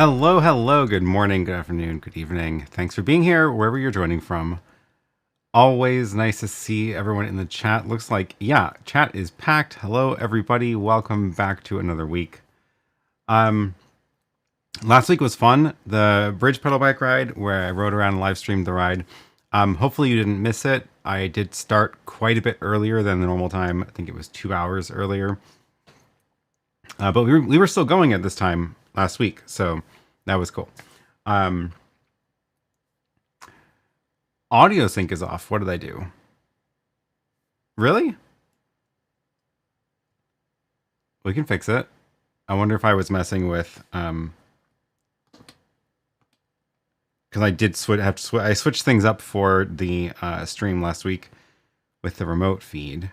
Hello, hello, good morning, good afternoon, good evening. Thanks for being here, wherever you're joining from. Always nice to see everyone in the chat. Looks like, yeah, chat is packed. Hello, everybody. Welcome back to another week. Last week was fun. The bridge pedal bike ride, where I rode around and live streamed the ride. Hopefully you didn't miss it. I did start quite a bit earlier than the normal time. I think it was 2 hours earlier. But we were still going at this time last week, so that was cool. Audio sync is off. What did I do? Really? We can fix it. I wonder if I was messing with because I did I switched things up for the stream last week with the remote feed.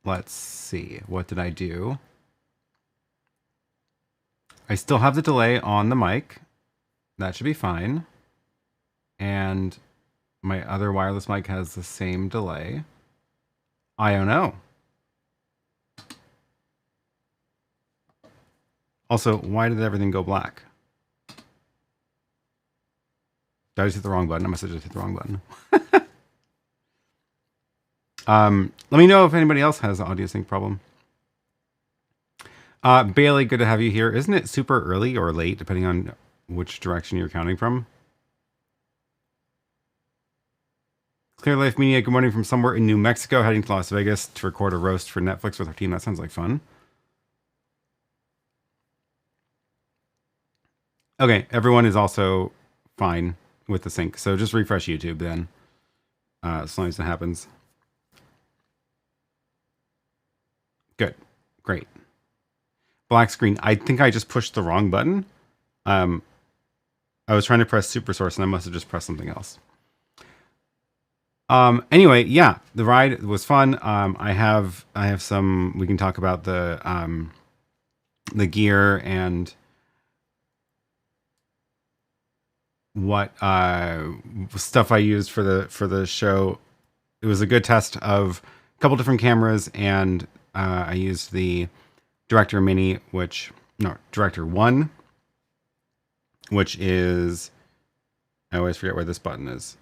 Let's see. What did I do? I still have the delay on the mic. That should be fine. And my other wireless mic has the same delay. I don't know. Also, why did everything go black? Did I just hit the wrong button? I must have just hit the wrong button. Let me know if anybody else has an audio sync problem. Bailey, good to have you here. Isn't it super early or late, depending on which direction you're counting from? Clear Life Media, good morning from somewhere in New Mexico, heading to Las Vegas to record a roast for Netflix with our team. That sounds like fun. Okay, everyone is also fine with the sync, so just refresh YouTube then, as long as it happens. Good, great. black screen. I think I just pushed the wrong button. I was trying to press super source and I must have just pressed something else. Anyway, yeah, the ride was fun. I have some, we can talk about the gear and what stuff I used for the show. It was a good test of a couple different cameras, and I used the Director Mini, Director 1, which is, I always forget where this button is.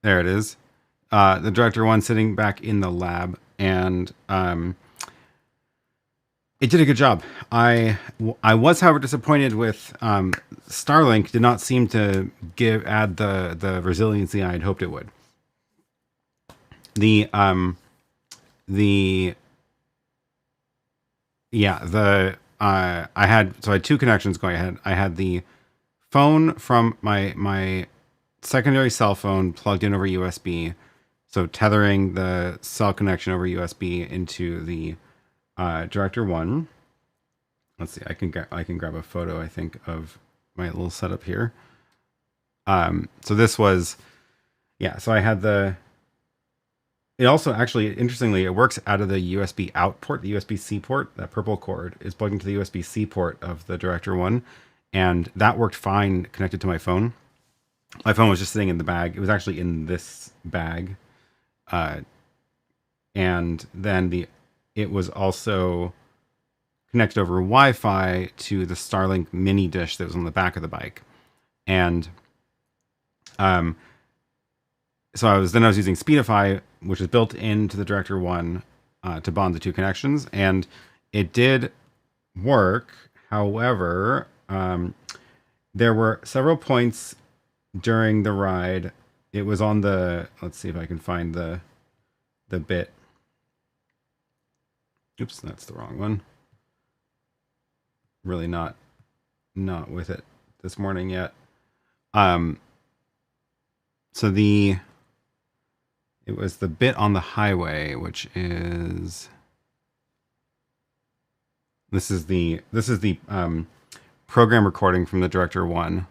There it is. The Director 1 sitting back in the lab, and it did a good job. I was, however, disappointed with Starlink. Did not seem to add the resiliency I had hoped it would. I had two connections going. I had the phone from my secondary cell phone plugged in over USB, so tethering the cell connection over USB into the Director 1. Let's see, I can grab a photo, I think, of my little setup here. So this was, so I had it also, actually, interestingly, it works out of the USB out port, the USB-C port. That purple cord is plugged into the USB-C port of the Director 1, and that worked fine connected to my phone. My phone was just sitting in the bag. It was actually in this bag. And then it was also connected over Wi-Fi to the Starlink mini dish that was on the back of the bike. And so I was using Speedify, which is built into the Director 1 to bond the two connections. And it did work. However, there were several points during the ride. It was on the, let's see if I can find the bit. Oops, that's the wrong one. Really not with it this morning yet. So it was the bit on the highway, which is, this is the program recording from the Director 1.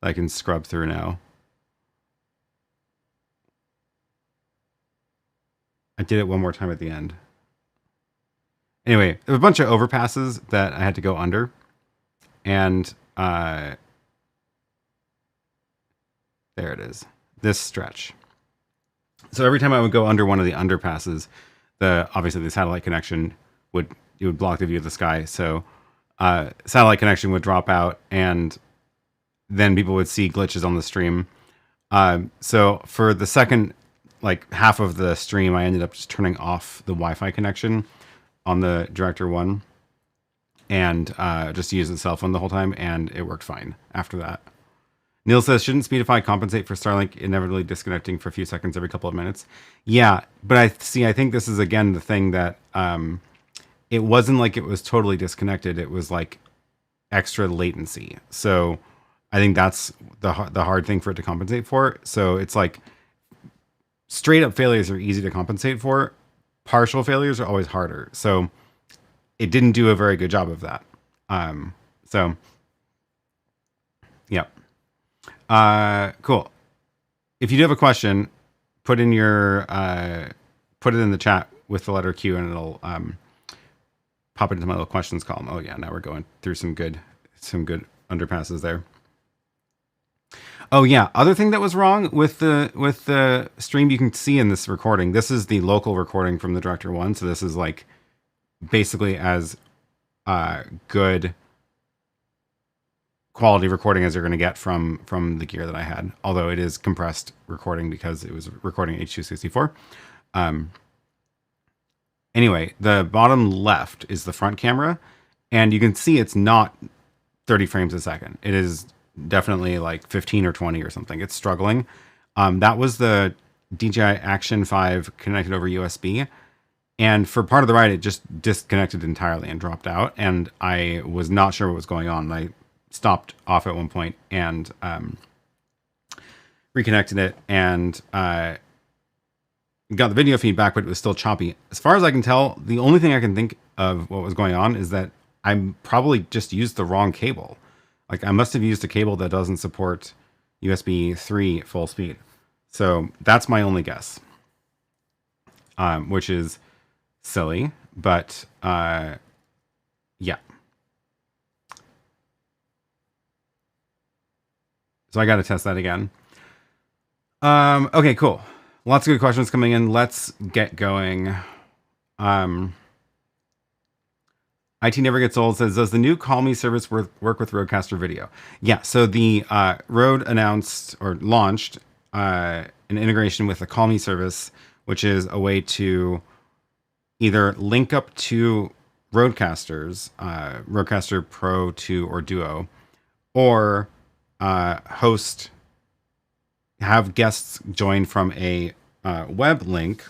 I can scrub through now. I did it one more time at the end. Anyway, there were a bunch of overpasses that I had to go under. And there it is. This stretch. So every time I would go under one of the underpasses, obviously the satellite connection would block the view of the sky. So satellite connection would drop out, and then people would see glitches on the stream. So for the second half of the stream, I ended up just turning off the Wi-Fi connection on the Director 1 and just used the cell phone the whole time, and it worked fine after that. Neil says, shouldn't Speedify compensate for Starlink inevitably disconnecting for a few seconds every couple of minutes? Yeah, but I think this is, again, the thing that it wasn't like it was totally disconnected. It was like extra latency. So I think that's the hard thing for it to compensate for. So it's like straight up failures are easy to compensate for. Partial failures are always harder. So it didn't do a very good job of that. So, yeah. Cool. If you do have a question, put it in the chat with the letter Q, and it'll pop into my little questions column. Oh yeah, now we're going through some good underpasses there. Oh yeah, other thing that was wrong with the stream, you can see in this recording. This is the local recording from the Director 1, so this is like basically as good quality recording as you're going to get from the gear that I had, although it is compressed recording because it was recording H.264. Anyway, the bottom left is the front camera, and you can see it's not 30 frames a second. It is definitely like 15 or 20 or something. It's struggling. That was the DJI Action 5 connected over USB, and for part of the ride it just disconnected entirely and dropped out, and I was not sure what was going on. I stopped off at one point and reconnected it, and got the video feedback, but it was still choppy. As far as I can tell, the only thing I can think of what was going on is that I probably just used the wrong cable. Like I must have used a cable that doesn't support USB 3 full speed. So that's my only guess, which is silly, but yeah. So I got to test that again. Okay, cool. Lots of good questions coming in. Let's get going. IT Never Gets Old says, does the new Call Me service work with RØDECaster Video? Yeah, so the Rode announced or launched an integration with the Call Me service, which is a way to either link up to RØDECasters, RØDECaster Pro 2 or Duo, or have guests join from a web link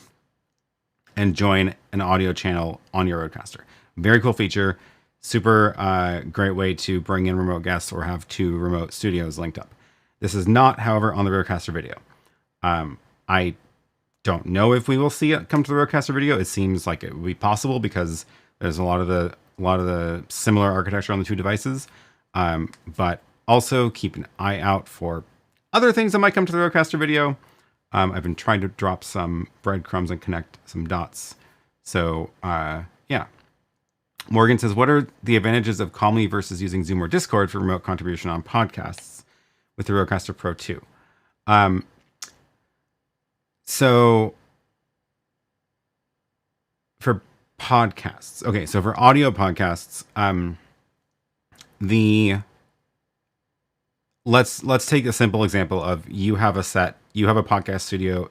and join an audio channel on your RØDECaster. Very cool feature. Super great way to bring in remote guests or have two remote studios linked up. This is not, however, on the RØDECaster Video. I don't know if we will see it come to the RØDECaster Video. It seems like it would be possible because there's a lot of the similar architecture on the two devices. But also keep an eye out for other things that might come to the RØDECaster Video. I've been trying to drop some breadcrumbs and connect some dots. So yeah. Morgan says, what are the advantages of Call Me versus using Zoom or Discord for remote contribution on podcasts with the RØDECaster Pro 2? So for podcasts, okay, so for audio podcasts, let's take a simple example of you have a podcast studio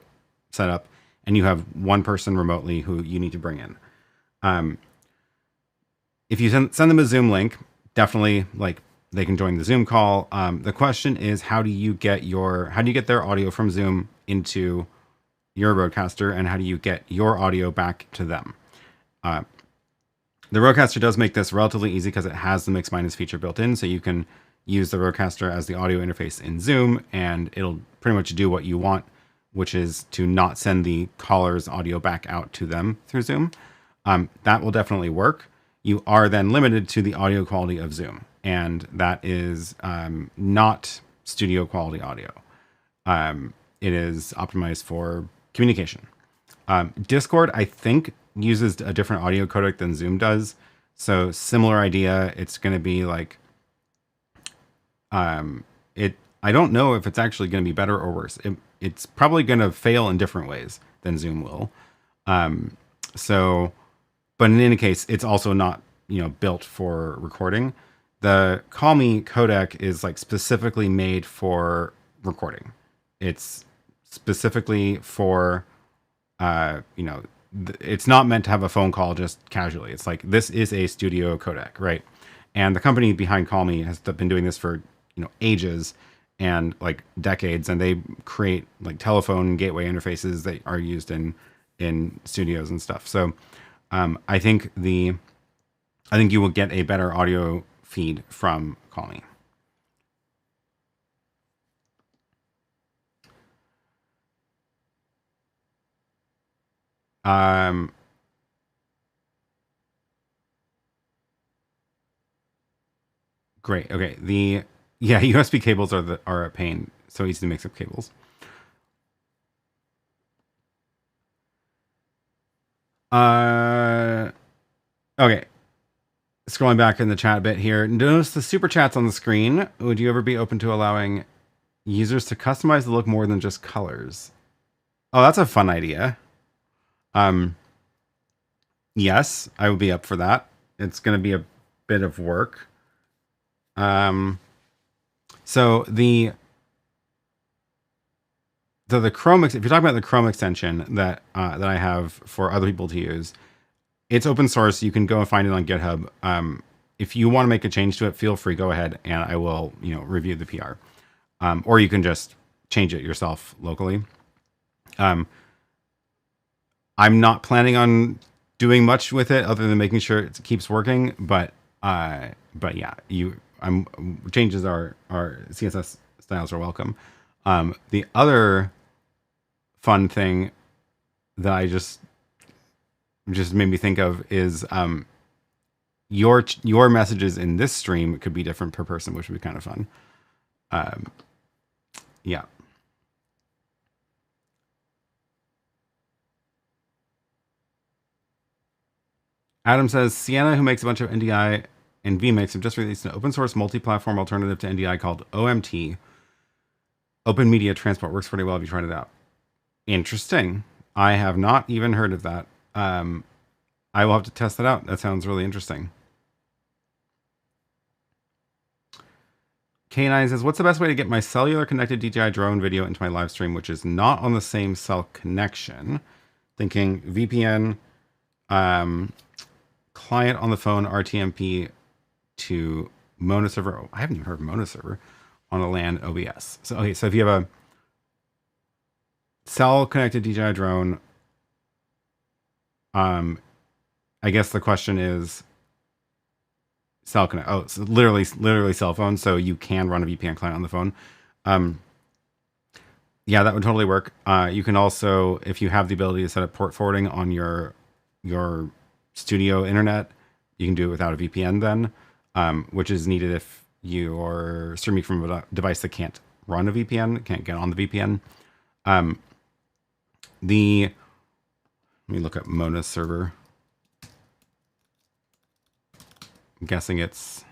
set up and you have one person remotely who you need to bring in. If you send them a Zoom link, definitely like they can join the Zoom call. The question is, how do you get their audio from Zoom into your RØDECaster, and how do you get your audio back to them? The RØDECaster does make this relatively easy because it has the mix minus feature built in, so you can use the RØDECaster as the audio interface in Zoom, and it'll pretty much do what you want, which is to not send the caller's audio back out to them through Zoom. That will definitely work. You are then limited to the audio quality of Zoom, and that is not studio quality audio. It is optimized for communication. Discord, I think, uses a different audio codec than Zoom does. So similar idea. It's going to be like, I don't know if it's actually going to be better or worse. It's probably going to fail in different ways than Zoom will. But in any case, it's also not, built for recording. The Call Me codec is like specifically made for recording. It's specifically for, it's not meant to have a phone call just casually. It's like, this is a studio codec, right? And the company behind Call Me has been doing this for, ages and like decades, and they create like telephone gateway interfaces that are used in studios and stuff. So I think you will get a better audio feed from Call Me. Great. Okay. USB cables are a pain. So easy to mix up cables. Okay. Scrolling back in the chat a bit here. Notice the super chats on the screen. Would you ever be open to allowing users to customize the look more than just colors? Oh, that's a fun idea. Yes, I would be up for that. It's going to be a bit of work. So the Chrome, if you're talking about the Chrome extension that I have for other people to use, it's open source. You can go and find it on GitHub. If you want to make a change to it, feel free, go ahead, and I will, review the PR. Or you can just change it yourself locally. I'm not planning on doing much with it other than making sure it keeps working. But yeah, changes are CSS styles are welcome. The other fun thing that I just made me think of is your messages in this stream could be different per person, which would be kind of fun. Yeah. Adam says Sienna, who makes a bunch of NDI and vMix, have just released an open source multi-platform alternative to NDI called OMT. Open Media Transport. Works pretty well if you tried it out. Interesting. I have not even heard of that. I will have to test that out. That sounds really interesting. K9 says, what's the best way to get my cellular connected DJI drone video into my live stream, which is not on the same cell connection? Thinking VPN, client on the phone, RTMP to Mona server. Oh, I haven't even heard of Mona server on a LAN OBS. So, okay, so if you have a cell connected DJI drone, I guess the question is cell connect. Oh, so literally cell phone. So you can run a VPN client on the phone. Yeah, that would totally work. You can also, if you have the ability to set up port forwarding on your studio internet, you can do it without a VPN then, which is needed if you're streaming from a device that can't run a VPN, can't get on the VPN. Let me look up Mona's server. I'm guessing it's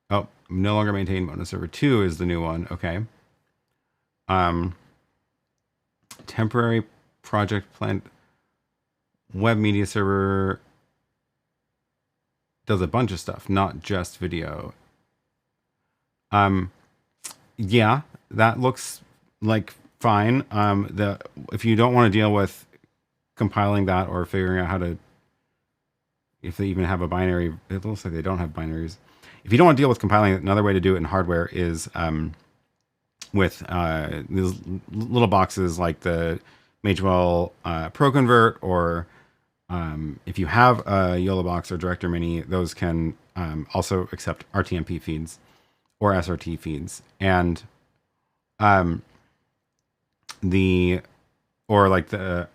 no longer maintained. Mona server 2 is the new one. Okay. Temporary project plan. Web media server does a bunch of stuff, not just video. Yeah, that looks like fine. If you don't want to deal with compiling that or figuring out how to, if they even have a binary, it looks like they don't have binaries. If you don't want to deal with compiling it, another way to do it in hardware is with these little boxes like the Magewell Pro Convert, or if you have a YoloBox or Director Mini, those can also accept RTMP feeds or SRT feeds, and or like the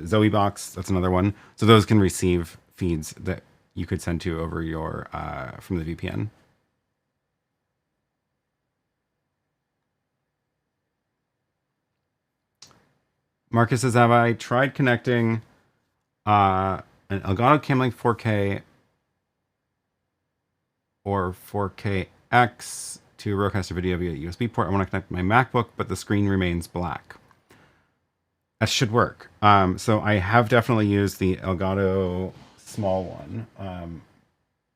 Zoe box, that's another one. So those can receive feeds that you could send to over your from the VPN. Marcus says, have I tried connecting an Elgato Camlink 4K or 4KX to Rodecaster video via USB port? I want to connect my MacBook, but the screen remains black. That should work. So I have definitely used the Elgato small one.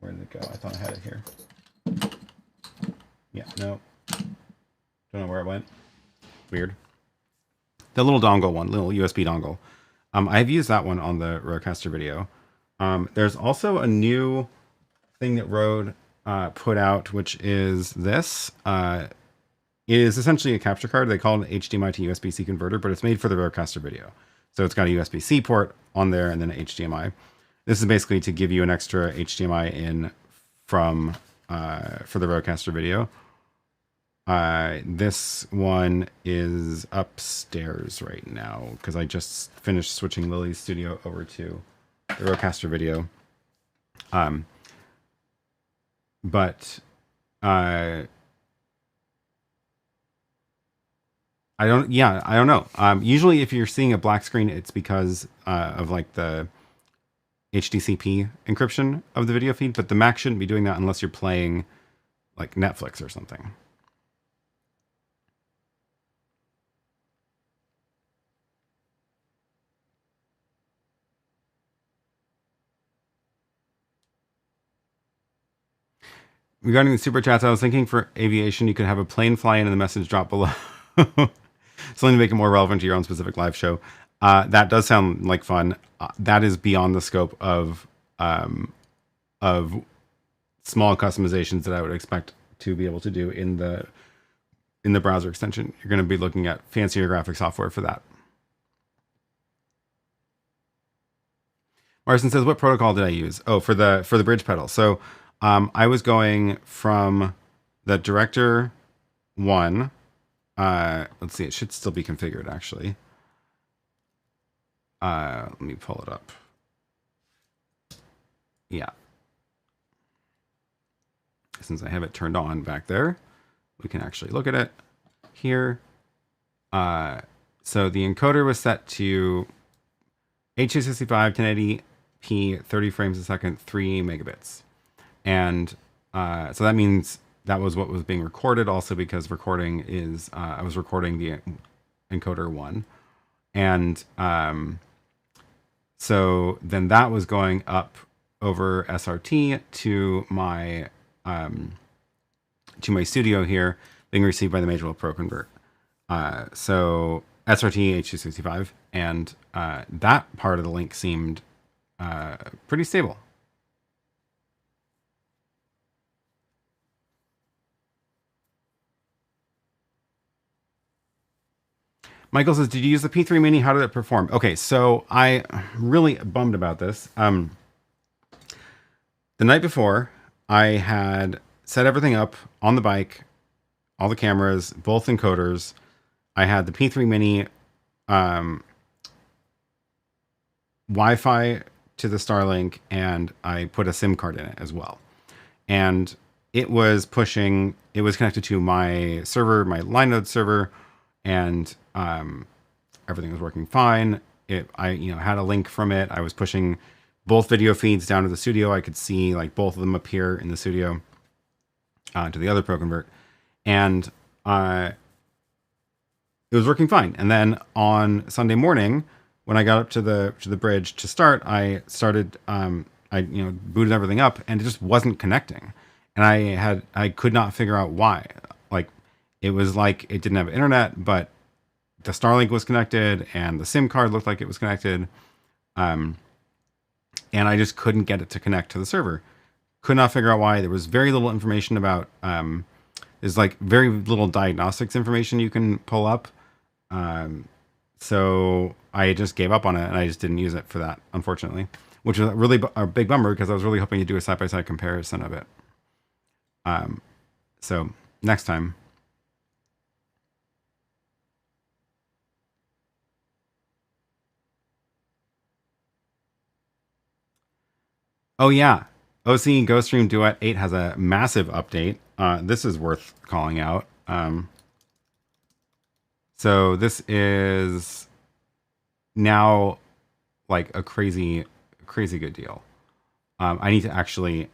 Where did it go? I thought I had it here. Yeah, no. Don't know where it went. Weird. The little dongle one, little USB dongle. I've used that one on the Rodecaster video. There's also a new thing that Rode put out, which is this. It is essentially a capture card. They call it an HDMI to USB-C converter, but it's made for the Rodecaster video. So it's got a USB-C port on there and then an HDMI. This is basically to give you an extra HDMI in from for the Rodecaster video. This one is upstairs right now because I just finished switching Lily's studio over to the Rodecaster video. But I don't know. Usually if you're seeing a black screen, it's because of like the HDCP encryption of the video feed, but the Mac shouldn't be doing that unless you're playing like Netflix or something. Regarding the super chats, I was thinking for aviation, you could have a plane fly in and the message drop below. Something to make it more relevant to your own specific live show. That does sound like fun. That is beyond the scope of small customizations that I would expect to be able to do in the browser extension. You're going to be looking at fancier graphic software for that. Marson says, what protocol did I use? Oh, for the bridge pedal. So I was going from that director 1, let's see, it should still be configured actually. Let me pull it up. Yeah. Since I have it turned on back there, we can actually look at it here. So the encoder was set to H.265 1080p 30 frames a second, 3 megabits. And so that means that was what was being recorded, also because recording is, I was recording the encoder 1. And so then that was going up over SRT to my studio here, being received by the Magewell Pro Convert. So SRT H.265, and that part of the link seemed pretty stable. Michael says, did you use the P3 Mini? How did it perform? Okay, so I really bummed about this. The night before, I had set everything up on the bike, all the cameras, both encoders. I had the P3 Mini Wi-Fi to the Starlink, and I put a SIM card in it as well. And it was pushing, it was connected to my server, my Linode server, and everything was working fine. I had a link from it. I was pushing both video feeds down to the studio. I could see like both of them appear in the studio to the other Pro Convert, and it was working fine. And then on Sunday morning, when I got up to the bridge to start, I started I booted everything up, and it just wasn't connecting, and I could not figure out why. Like, it was like it didn't have internet, but the Starlink was connected and the SIM card looked like it was connected. And I just couldn't get it to connect to the server. Could not figure out why. There was very little information about, there's like very little diagnostics information you can pull up. So I just gave up on it, and I just didn't use it for that, unfortunately, which was really a big bummer, because I was really hoping to do a side-by-side comparison of it. So next time. Oh yeah, OC Ghost Stream Duet 8 has a massive update. This is worth calling out. So this is now like a crazy good deal. I need to actually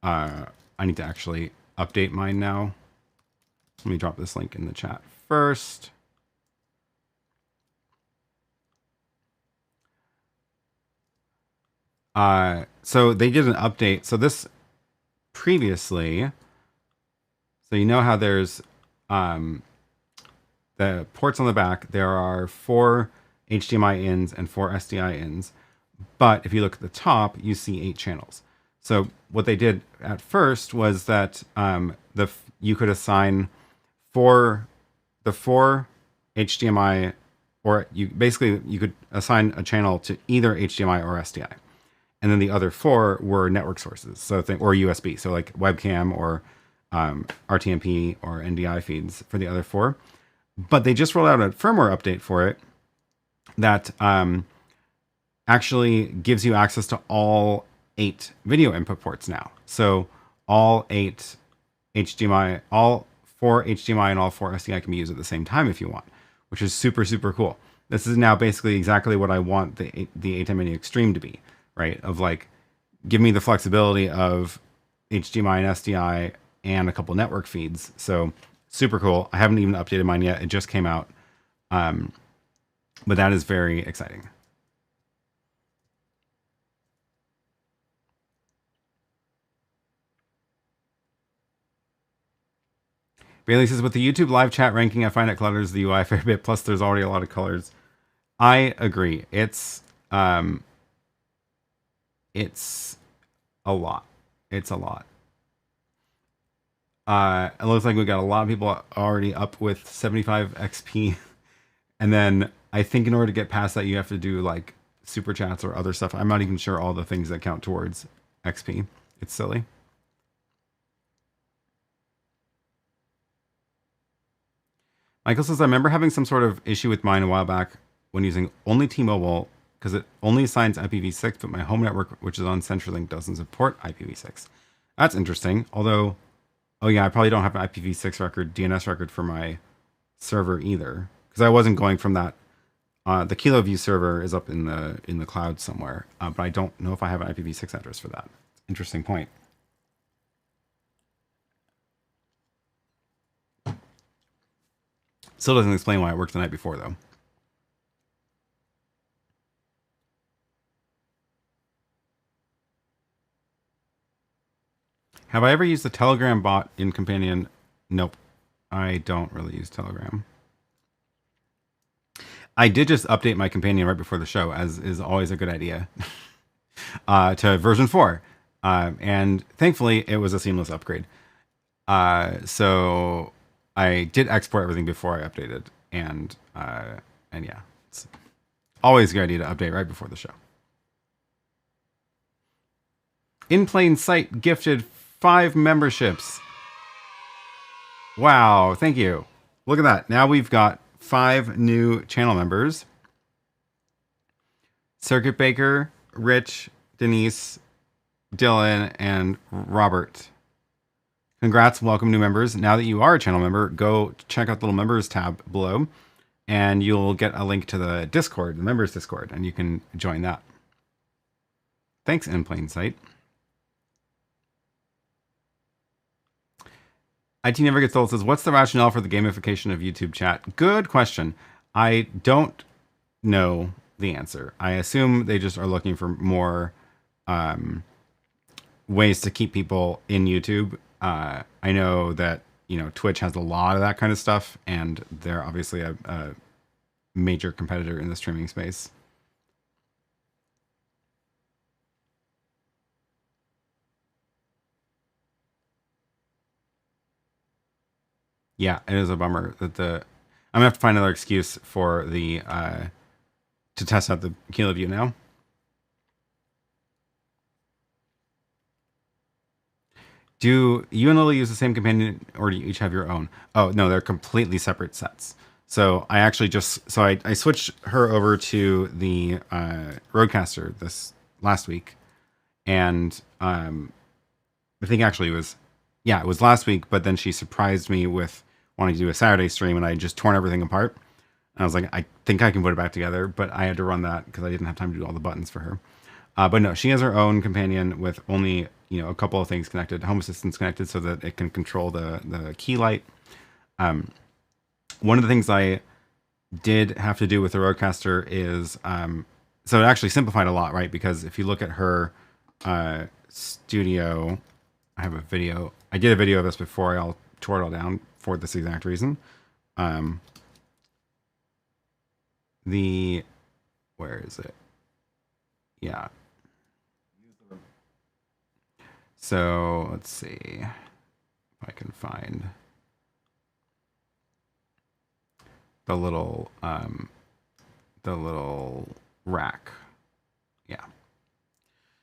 update mine now. Let me drop this link in the chat first. So they did an update. So this previously, so you know how there's the ports on the back, there are 4 HDMI ins and 4 SDI ins. But if you look at the top, you see 8 channels. So what they did at first was that you could assign the 4 HDMI, or you could assign a channel to either HDMI or SDI. And then the other 4 were network sources, so or USB, so like webcam or RTMP or NDI feeds for the other 4. But they just rolled out a firmware update for it that actually gives you access to all 8 video input ports now. So all 8 HDMI, all 4 HDMI and all 4 SDI can be used at the same time if you want, which is super, super cool. This is now basically exactly what I want the ATEM Mini Extreme to be. Right, of like, give me the flexibility of HDMI and SDI and a couple network feeds. So super cool. I haven't even updated mine yet. It just came out. But that is very exciting. Bailey says, with the YouTube live chat ranking, I find it clutters the UI a fair bit. Plus, there's already a lot of colors. I agree. It's a lot. It's a lot. It looks like we got a lot of people already up with 75 XP. And then I think in order to get past that, you have to do like super chats or other stuff. I'm not even sure all the things that count towards XP. It's silly. Michael says, I remember having some sort of issue with mine a while back when using only T-Mobile because it only assigns IPv6, but my home network, which is on CenturyLink, doesn't support IPv6. That's interesting. Although, oh yeah, I probably don't have an IPv6 record, DNS record for my server either, because I wasn't going from that. The KiloView server is up in the cloud somewhere, but I don't know if I have an IPv6 address for that. Interesting point. Still doesn't explain why it worked the night before, though. Have I ever used the Telegram bot in Companion? Nope. I don't really use Telegram. I did just update my Companion right before the show, as is always a good idea, to version 4. And thankfully, it was a seamless upgrade. So I did export everything before I updated. And yeah, it's always a good idea to update right before the show. In Plain Sight gifted 5 memberships. Wow, thank you. Look at that. Now we've got 5 new channel members. Circuit Baker, Rich, Denise, Dylan, and Robert. Congrats, welcome new members. Now that you are a channel member, go check out the little members tab below, and you'll get a link to the Discord, the members Discord, and you can join that. Thanks, In Plain Sight. IT Never Gets Old says, what's the rationale for the gamification of YouTube chat? Good question. I don't know the answer. I assume they just are looking for more ways to keep people in YouTube. I know that, Twitch has a lot of that kind of stuff, and they're obviously a major competitor in the streaming space. Yeah, it is a bummer that I'm gonna have to find another excuse for the to test out the KiloView now. Do you and Lily use the same companion, or do you each have your own? Oh no, they're completely separate sets. So I actually I switched her over to the RØDECaster this last week, and I think actually it was last week. But then she surprised me with wanting to do a Saturday stream, and I just torn everything apart. And I was like, I think I can put it back together, but I had to run that because I didn't have time to do all the buttons for her. But no, she has her own companion with only a couple of things connected, Home Assistant's connected so that it can control the key light. One of the things I did have to do with the RØDECaster is so it actually simplified a lot, right? Because if you look at her studio, I have a video. I did a video of this before. I'll tore it all down for this exact reason. Where is it? Yeah. So let's see if I can find the little rack. Yeah.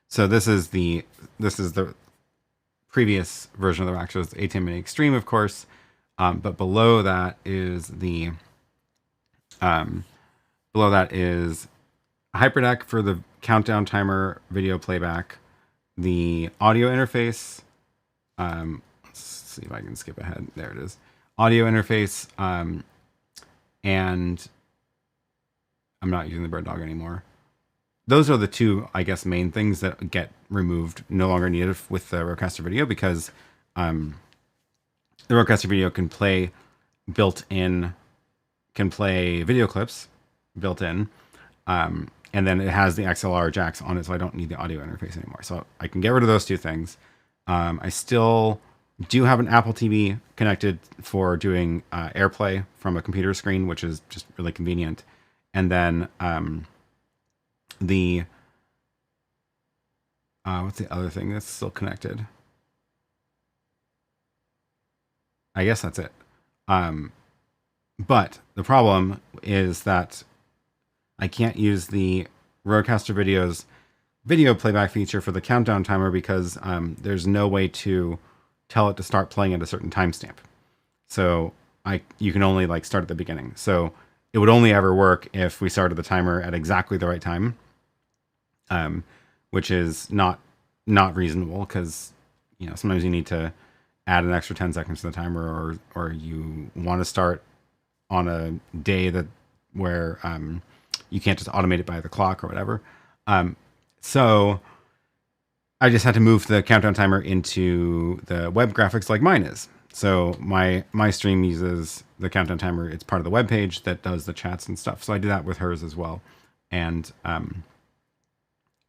So this is the previous version of the rack. So it's ATEM Mini Extreme, of course. But below that is a hyperdeck for the countdown timer video playback, the audio interface. Let's see if I can skip ahead. There it is. Audio interface. And I'm not using the bird dog anymore. Those are the two, I guess, main things that get removed, no longer needed with the RØDECaster Video, because the RØDECaster Video can play video clips built in, and then it has the XLR jacks on it, so I don't need the audio interface anymore. So I can get rid of those two things. I still do have an Apple TV connected for doing AirPlay from a computer screen, which is just really convenient. And then what's the other thing that's still connected? I guess that's it. But the problem is that I can't use the RØDECaster Video's video playback feature for the countdown timer because there's no way to tell it to start playing at a certain timestamp. So you can only like start at the beginning. So it would only ever work if we started the timer at exactly the right time, which is not reasonable, because sometimes you need to add an extra 10 seconds to the timer, or you want to start on a day where you can't just automate it by the clock or whatever. So I just had to move the countdown timer into the web graphics like mine is. So my stream uses the countdown timer. It's part of the web page that does the chats and stuff. So I did that with hers as well. And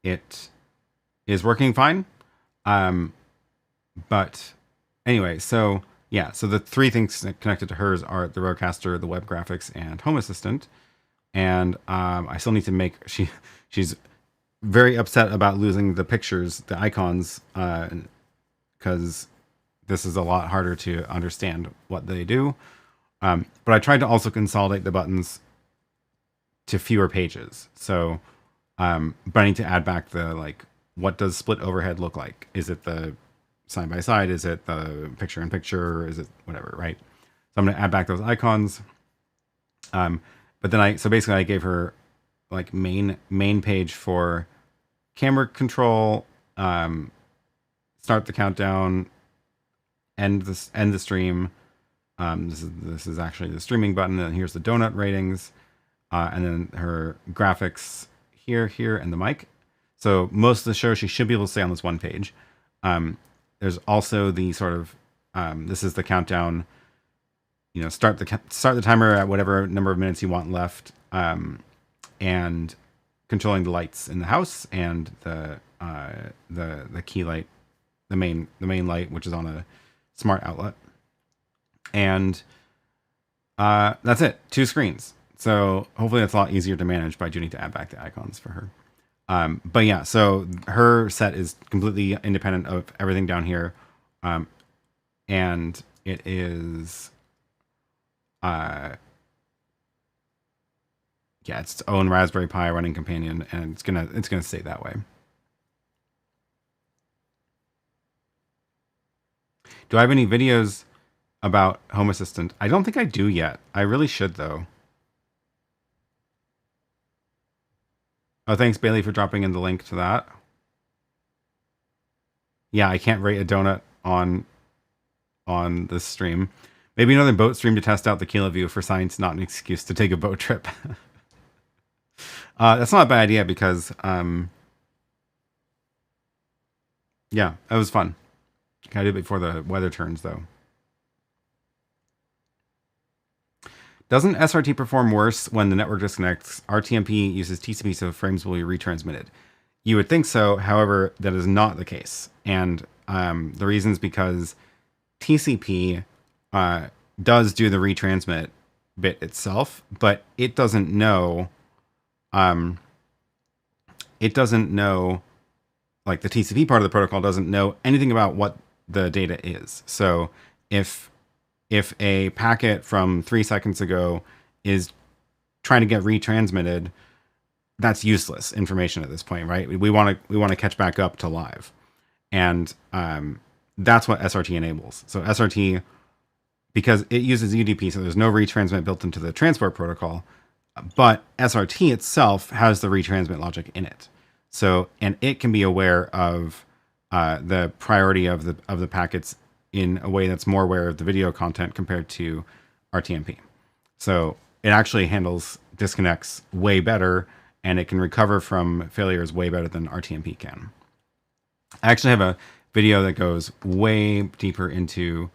it is working fine. But anyway, so yeah, so the three things connected to hers are the RØDECaster, the web graphics, and Home Assistant. And I still need to make, she's very upset about losing the pictures, the icons, because this is a lot harder to understand what they do. But I tried to also consolidate the buttons to fewer pages. So, but I need to add back the, like, what does split overhead look like? Is it the side by side? Is it the picture in picture? Is it whatever, right? So I'm going to add back those icons. But then so basically I gave her like main page for camera control, start the countdown, end the stream. This is actually the streaming button, and here's the donut ratings, and then her graphics here, and the mic. So most of the show she should be able to stay on this one page. There's also the sort of this is the countdown. Start the timer at whatever number of minutes you want left, and controlling the lights in the house, and the key light, the main light, which is on a smart outlet, and that's it. 2 screens. So hopefully that's a lot easier to manage, but I do need to add back the icons for her. But yeah, so her set is completely independent of everything down here, and it is. Yeah, it's its own Raspberry Pi running companion, and it's gonna stay that way. Do I have any videos about Home Assistant? I don't think I do yet. I really should, though. Oh, thanks, Bailey, for dropping in the link to that. Yeah, I can't rate a donut on this stream. Maybe another boat stream to test out the Kilo view for science, not an excuse to take a boat trip. That's not a bad idea, because yeah, it was fun. Gotta do it before the weather turns, though. Doesn't SRT perform worse when the network disconnects? RTMP uses TCP, so frames will be retransmitted. You would think so. However, that is not the case. And the reason is because TCP does do the retransmit bit itself, but it doesn't know. It doesn't know, like the TCP part of the protocol doesn't know anything about what the data is. So if a packet from 3 seconds ago is trying to get retransmitted, that's useless information at this point, right? We want to catch back up to live, and that's what SRT enables. So SRT, because it uses UDP, so there's no retransmit built into the transport protocol, but SRT itself has the retransmit logic in it. So, and it can be aware of the priority of the packets in a way that's more aware of the video content compared to RTMP. So it actually handles disconnects way better, and it can recover from failures way better than RTMP can. I actually have a video that goes way deeper into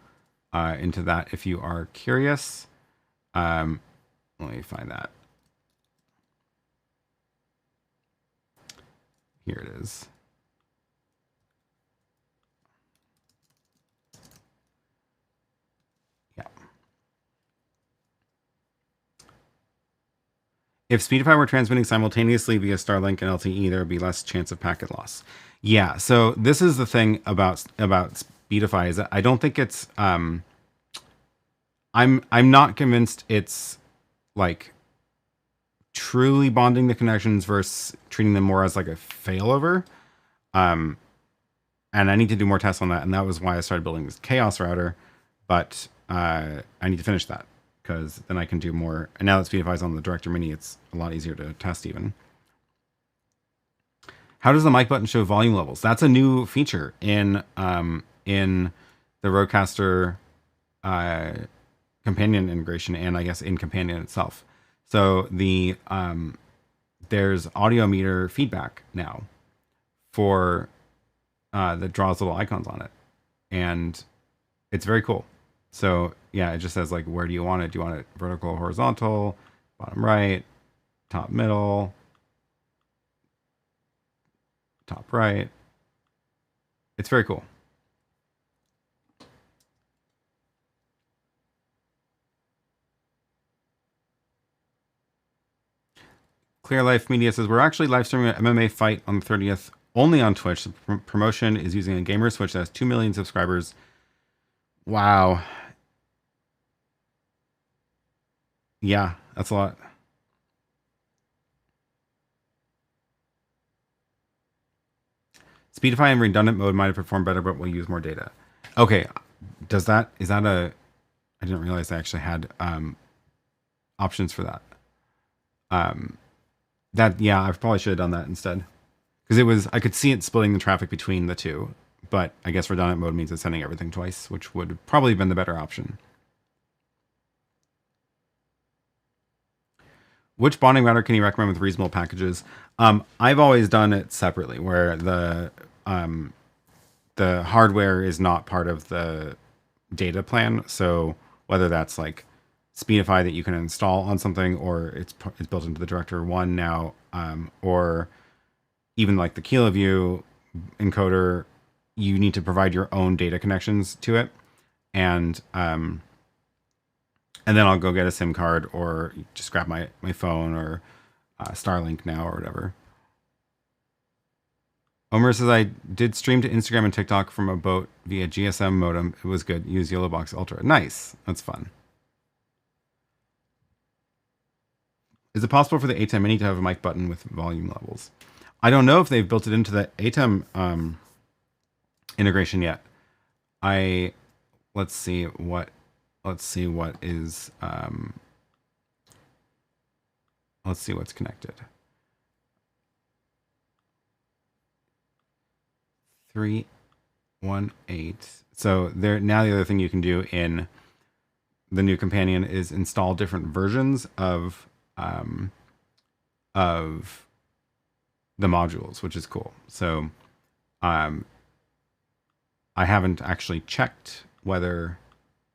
that if you are curious. Let me find that. Here it is. Yeah. If Speedify were transmitting simultaneously via Starlink and LTE, there would be less chance of packet loss. Yeah, so this is the thing about Speedify, is that I don't think it's I'm not convinced it's like truly bonding the connections versus treating them more as like a failover. And I need to do more tests on that, and that was why I started building this chaos router, but I need to finish that. because then I can do more. And now that Speedify is on the Director Mini, it's a lot easier to test even. How does the mic button show volume levels? That's a new feature in the Rodecaster companion integration, and I guess in companion itself. So the there's audio meter feedback now for that draws little icons on it, and it's very cool. So yeah, it just says like, where do you want it? Do you want it vertical, horizontal, bottom right, top middle, top right? It's very cool. Clear Life Media says, we're actually live streaming an MMA fight on the 30th, only on Twitch. The promotion is using a gamer Switch that has 2 million subscribers. Wow. Yeah, that's a lot. Speedify in redundant mode might have performed better, but will use more data. Okay, is that a... I didn't realize I actually had options for that. Yeah, I probably should have done that instead. Because I could see it splitting the traffic between the two, but I guess redundant mode means it's sending everything twice, which would probably have been the better option. Which bonding router can you recommend with reasonable packages? I've always done it separately, where the hardware is not part of the data plan. So whether that's like Speedify that you can install on something, or it's built into the Director 1 now, or even like the KiloView encoder, you need to provide your own data connections to it, and then I'll go get a SIM card, or just grab my phone, or Starlink now, or whatever. Omer says, I did stream to Instagram and TikTok from a boat via GSM modem. It was good. Use YoloBox Ultra. Nice. That's fun. Is it possible for the ATEM Mini to have a mic button with volume levels? I don't know if they've built it into the ATEM integration yet. Let's see what is let's see what's connected. 318. So there now, the other thing you can do in the new companion is install different versions of the modules, which is cool. So I haven't actually checked whether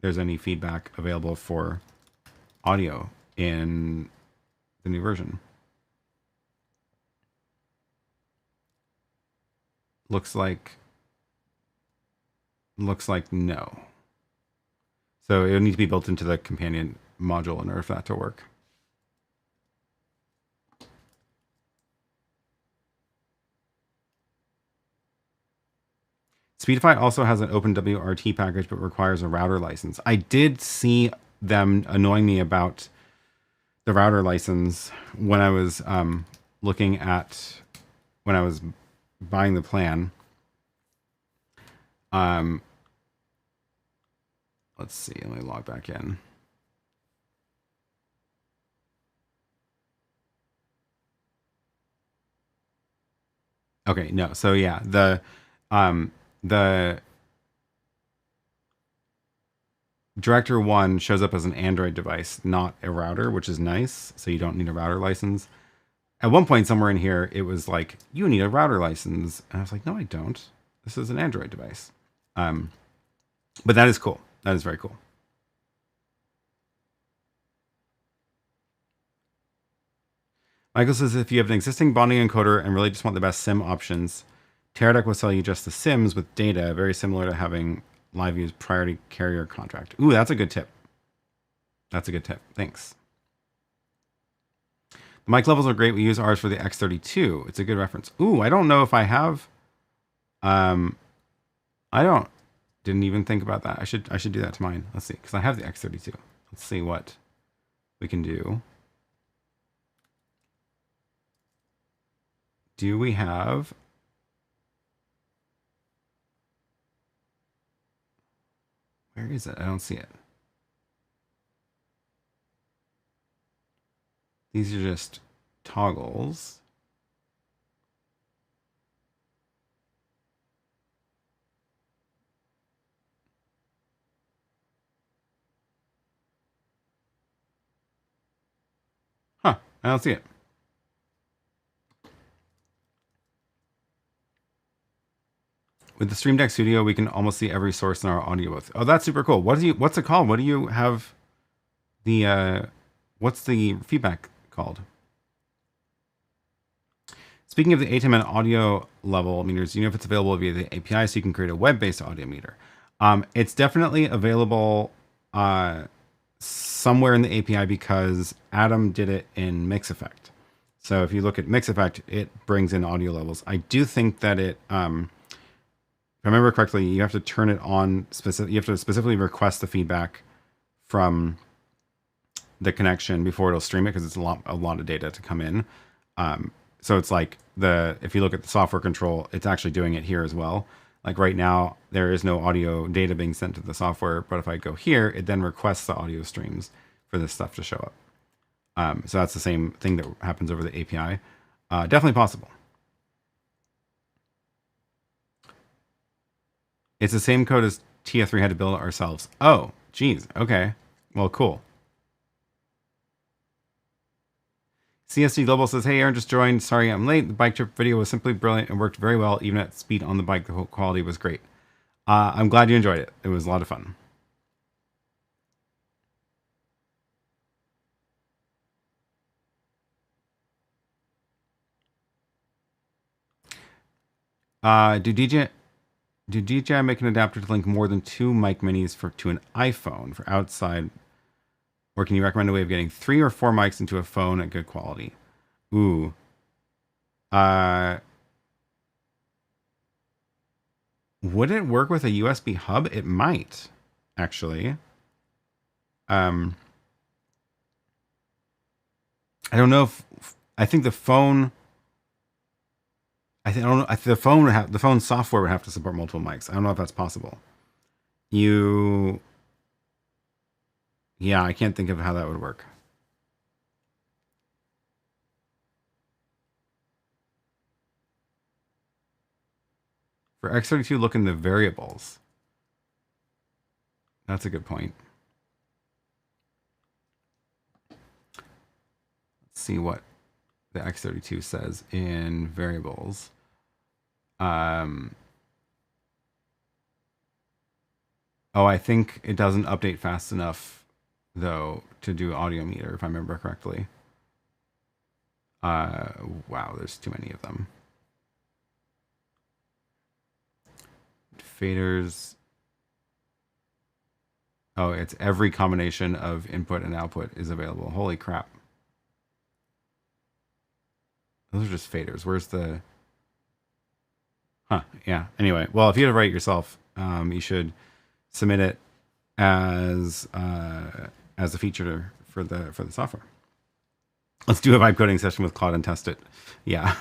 there's any feedback available for audio in the new version. Looks like no. So it would need to be built into the companion module in order for that to work. Speedify also has an OpenWRT package, but requires a router license. I did see them annoying me about the router license when I was when I was buying the plan. Let's see. Let me log back in. Okay, no. So yeah, the Director 1 shows up as an Android device, not a router, which is nice. So you don't need a router license. At one point somewhere in here, it was like, you need a router license. And I was like, no, I don't. This is an Android device. But that is cool. That is very cool. Michael says, if you have an existing bonding encoder and really just want the best SIM options, Teradek will sell you just the SIMs with data, very similar to having LiveView's priority carrier contract. Ooh, that's a good tip. That's a good tip. Thanks. The mic levels are great. We use ours for the X32. It's a good reference. Ooh, I don't know if I have. Didn't even think about that. I should do that to mine. Let's see, because I have the X32. Let's see what we can do. Do we have? Where is it? I don't see it. These are just toggles. Huh, I don't see it. With the Stream Deck Studio, we can almost see every source in our audio booth. Oh, that's super cool. What's it called? What do you have the what's the feedback called? Speaking of the ATEM and audio level meters, you know if it's available via the API, so you can create a web-based audio meter. It's definitely available somewhere in the API because ATEM did it in Mix Effect. So if you look at Mix Effect, it brings in audio levels. I do think that it, if I remember correctly, you have to turn it on. You have to specifically request the feedback from the connection before it'll stream it because it's a lot of data to come in. So it's like if you look at the software control, it's actually doing it here as well. Like right now, there is no audio data being sent to the software, but if I go here, it then requests the audio streams for this stuff to show up. So that's the same thing that happens over the API. Definitely possible. It's the same code as TF3 had to build ourselves. Oh, geez. Okay. Well, cool. CSD Global says, hey, Aaron just joined. Sorry I'm late. The bike trip video was simply brilliant and worked very well. Even at speed on the bike, the whole quality was great. I'm glad you enjoyed it. It was a lot of fun. Do DJI make an adapter to link more than 2 mic minis to an iPhone for outside? Or can you recommend a way of getting 3 or 4 mics into a phone at good quality? Ooh. Would it work with a USB hub? It might, actually. I don't know if I think the phone. I don't know. The phone would have the phone software would have to support multiple mics. I don't know if that's possible. Yeah, I can't think of how that would work. For X32, look in the variables. That's a good point. Let's see what the X32 says in variables. Oh, I think it doesn't update fast enough, though, to do audio meter, if I remember correctly. Wow, there's too many of them. Faders. Oh, it's every combination of input and output is available. Holy crap. Those are just faders. Where's the... Huh, yeah. Anyway, well, if you had to write it yourself, you should submit it as a feature for the software. Let's do a vibe coding session with Claude and test it. Yeah.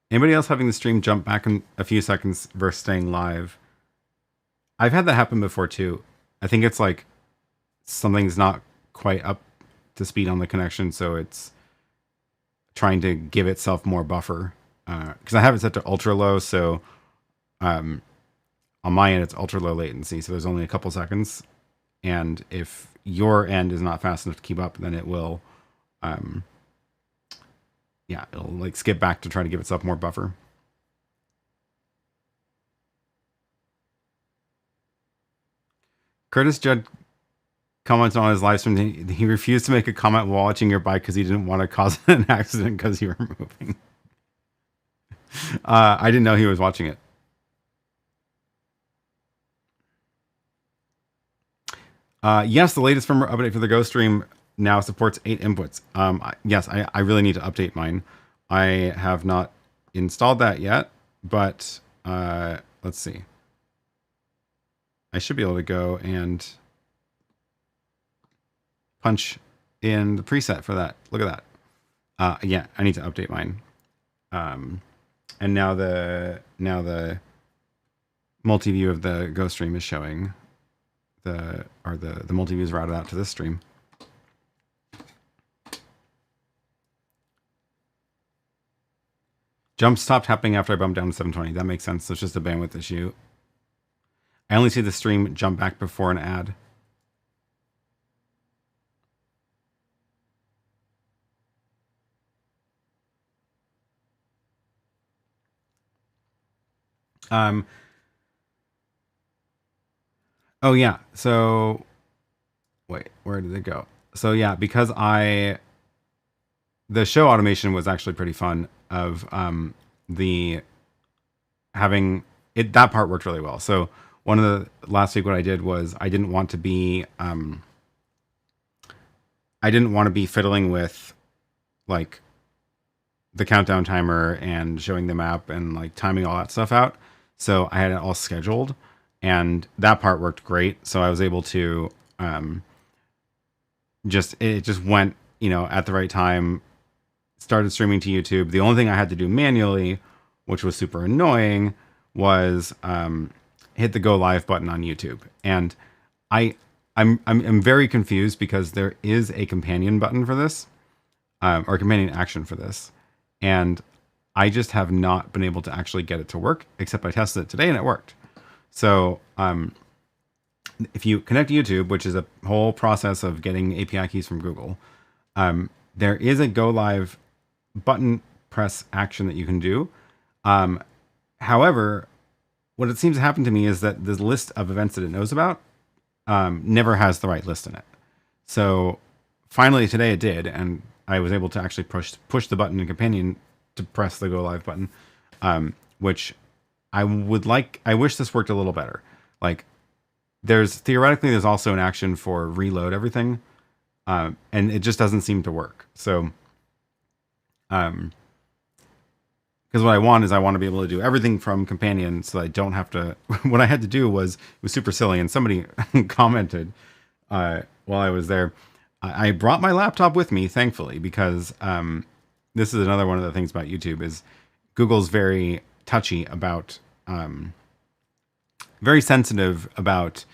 Anybody else having the stream jump back in a few seconds versus staying live? I've had that happen before too. I think it's like something's not quite up to speed on the connection, so it's trying to give itself more buffer. Because I have it set to ultra low, so on my end it's ultra low latency, so there's only a couple seconds. And if your end is not fast enough to keep up, then it will, yeah, it'll like skip back to try to give itself more buffer. Curtis Judd commented on his live stream. He refused to make a comment while watching your bike because he didn't want to cause an accident because you were moving. I didn't know he was watching it. Yes, the latest firmware update for the Go Stream now supports 8 inputs. Yes, I really need to update mine. I have not installed that yet, but let's see. I should be able to go and punch in the preset for that. Look at that. Yeah, I need to update mine. And now the multi-view of the Go stream is showing the multi-view is routed out to this stream. Jump stopped happening after I bumped down to 720. That makes sense. So it's just a bandwidth issue. I only see the stream jump back before an ad. Oh yeah. So wait, where did it go? So yeah, because the show automation was actually pretty fun of the having it, that part worked really well. So one of the last week, what I did was I didn't want to be fiddling with like the countdown timer and showing the map and like timing all that stuff out. So I had it all scheduled, and that part worked great. So I was able to it just went, at the right time, started streaming to YouTube. The only thing I had to do manually, which was super annoying, was hit the go live button on YouTube. And I'm very confused because there is a companion button for this, or companion action for this. And I just have not been able to actually get it to work, except I tested it today and it worked. So if you connect to YouTube, which is a whole process of getting API keys from Google, there is a go live button press action that you can do. However, what it seems to happen to me is that the list of events that it knows about never has the right list in it. So finally today it did, and I was able to actually push the button in Companion to press the go live button, which I wish this worked a little better. Like theoretically there's also an action for reload everything, and it just doesn't seem to work. So because what I want to be able to do everything from Companion, so that I don't have to. What I had to do was, it was super silly, and somebody commented while I was there. I brought my laptop with me, thankfully, because this is another one of the things about YouTube is Google's very touchy about, very sensitive about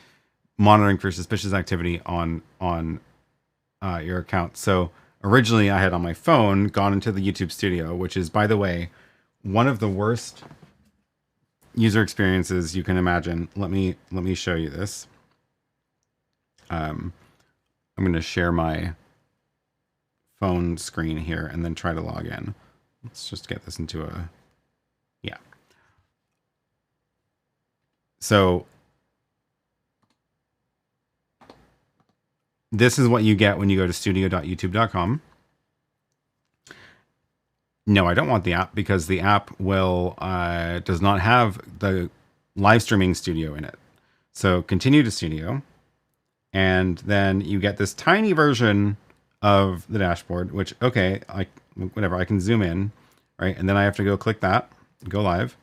monitoring for suspicious activity on your account. So originally I had on my phone gone into the YouTube Studio, which is, by the way, one of the worst user experiences you can imagine. Let me show you this. I'm going to share my phone screen here and then try to log in. Let's just get this into yeah. So this is what you get when you go to studio.youtube.com. No, I don't want the app because the app does not have the live streaming studio in it. So continue to studio, and then you get this tiny version of the dashboard, which, okay, whatever, I can zoom in, right? And then I have to go click that, go live.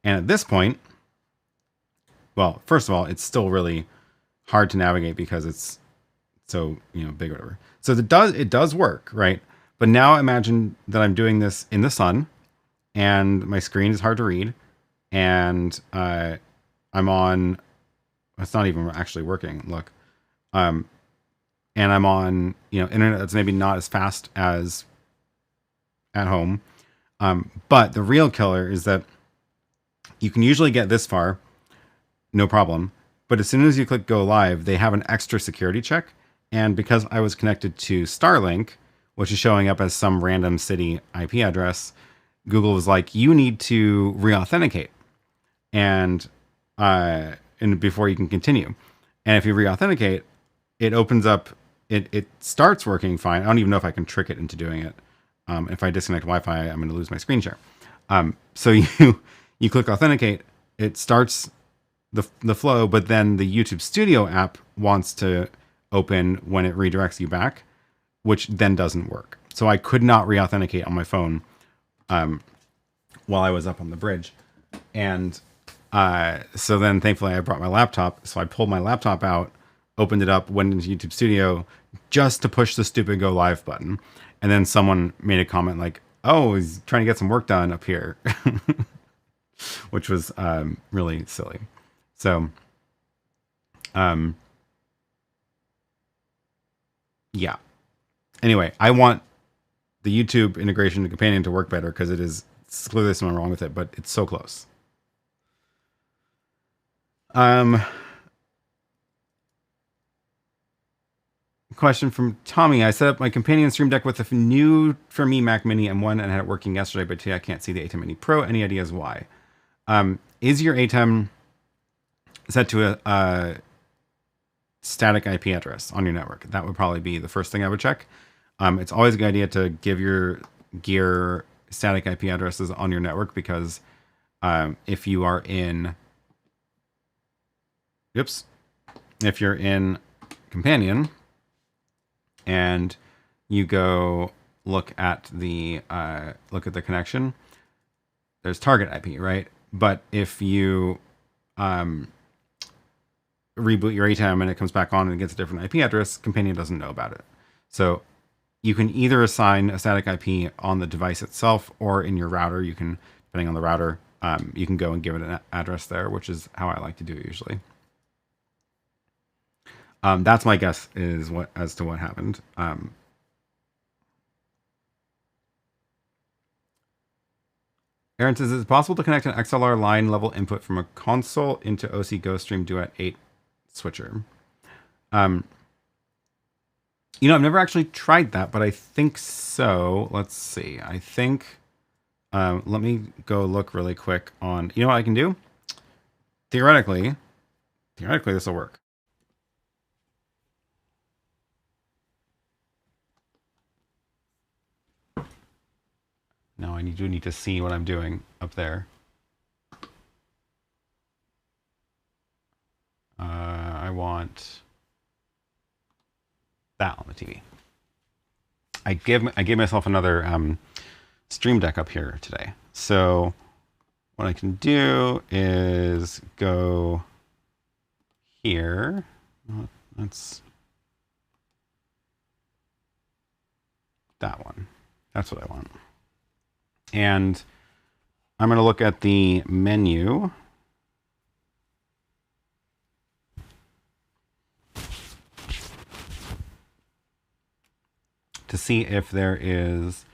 And at this point, well, first of all, it's still really hard to navigate because it's so, big or whatever. So it does work, right? But now imagine that I'm doing this in the sun and my screen is hard to read, and I'm on, it's not even actually working. Look, and I'm on, internet that's maybe not as fast as at home. But the real killer is that you can usually get this far, no problem. But as soon as you click go live, they have an extra security check. And because I was connected to Starlink, which is showing up as some random city IP address, Google was like, you need to re-authenticate and before you can continue. And if you re-authenticate, it opens up, it starts working fine. I don't even know if I can trick it into doing it. If I disconnect Wi-Fi, I'm going to lose my screen share. So you click authenticate, it starts the flow, but then the YouTube Studio app wants to open when it redirects you back, which then doesn't work. So I could not re-authenticate on my phone while I was up on the bridge. And so then thankfully I brought my laptop. So I pulled my laptop out, opened it up, went into YouTube Studio just to push the stupid go live button. And then someone made a comment like, oh, he's trying to get some work done up here, which was really silly. So, yeah. Anyway, I want the YouTube integration to Companion to work better because it's clearly something wrong with it, but it's so close. Question from Tommy. I set up my Companion Stream Deck with a new, for me, Mac Mini M1 and had it working yesterday, but today I can't see the ATEM Mini Pro. Any ideas why? Is your ATEM set to a static IP address on your network? That would probably be the first thing I would check. It's always a good idea to give your gear static IP addresses on your network because if you are in, if you're in Companion and you go look at the connection, there's target IP, right? But if you reboot your ATEM and it comes back on and it gets a different IP address, Companion doesn't know about it. So you can either assign a static IP on the device itself or in your router. You can, depending on the router, you can go and give it an address there, which is how I like to do it usually. That's my guess as to what happened. Aaron says, is it possible to connect an XLR line level input from a console into OC GoStream Duet 8 switcher? I've never actually tried that, but I think so. Let's see. I think, let me go look really quick on, you know what I can do? Theoretically, this will work. No, I do need to see what I'm doing up there. I want that on the TV. I gave myself another stream deck up here today. So what I can do is go here. That's that one. That's what I want. And I'm going to look at the menu. To see if there is,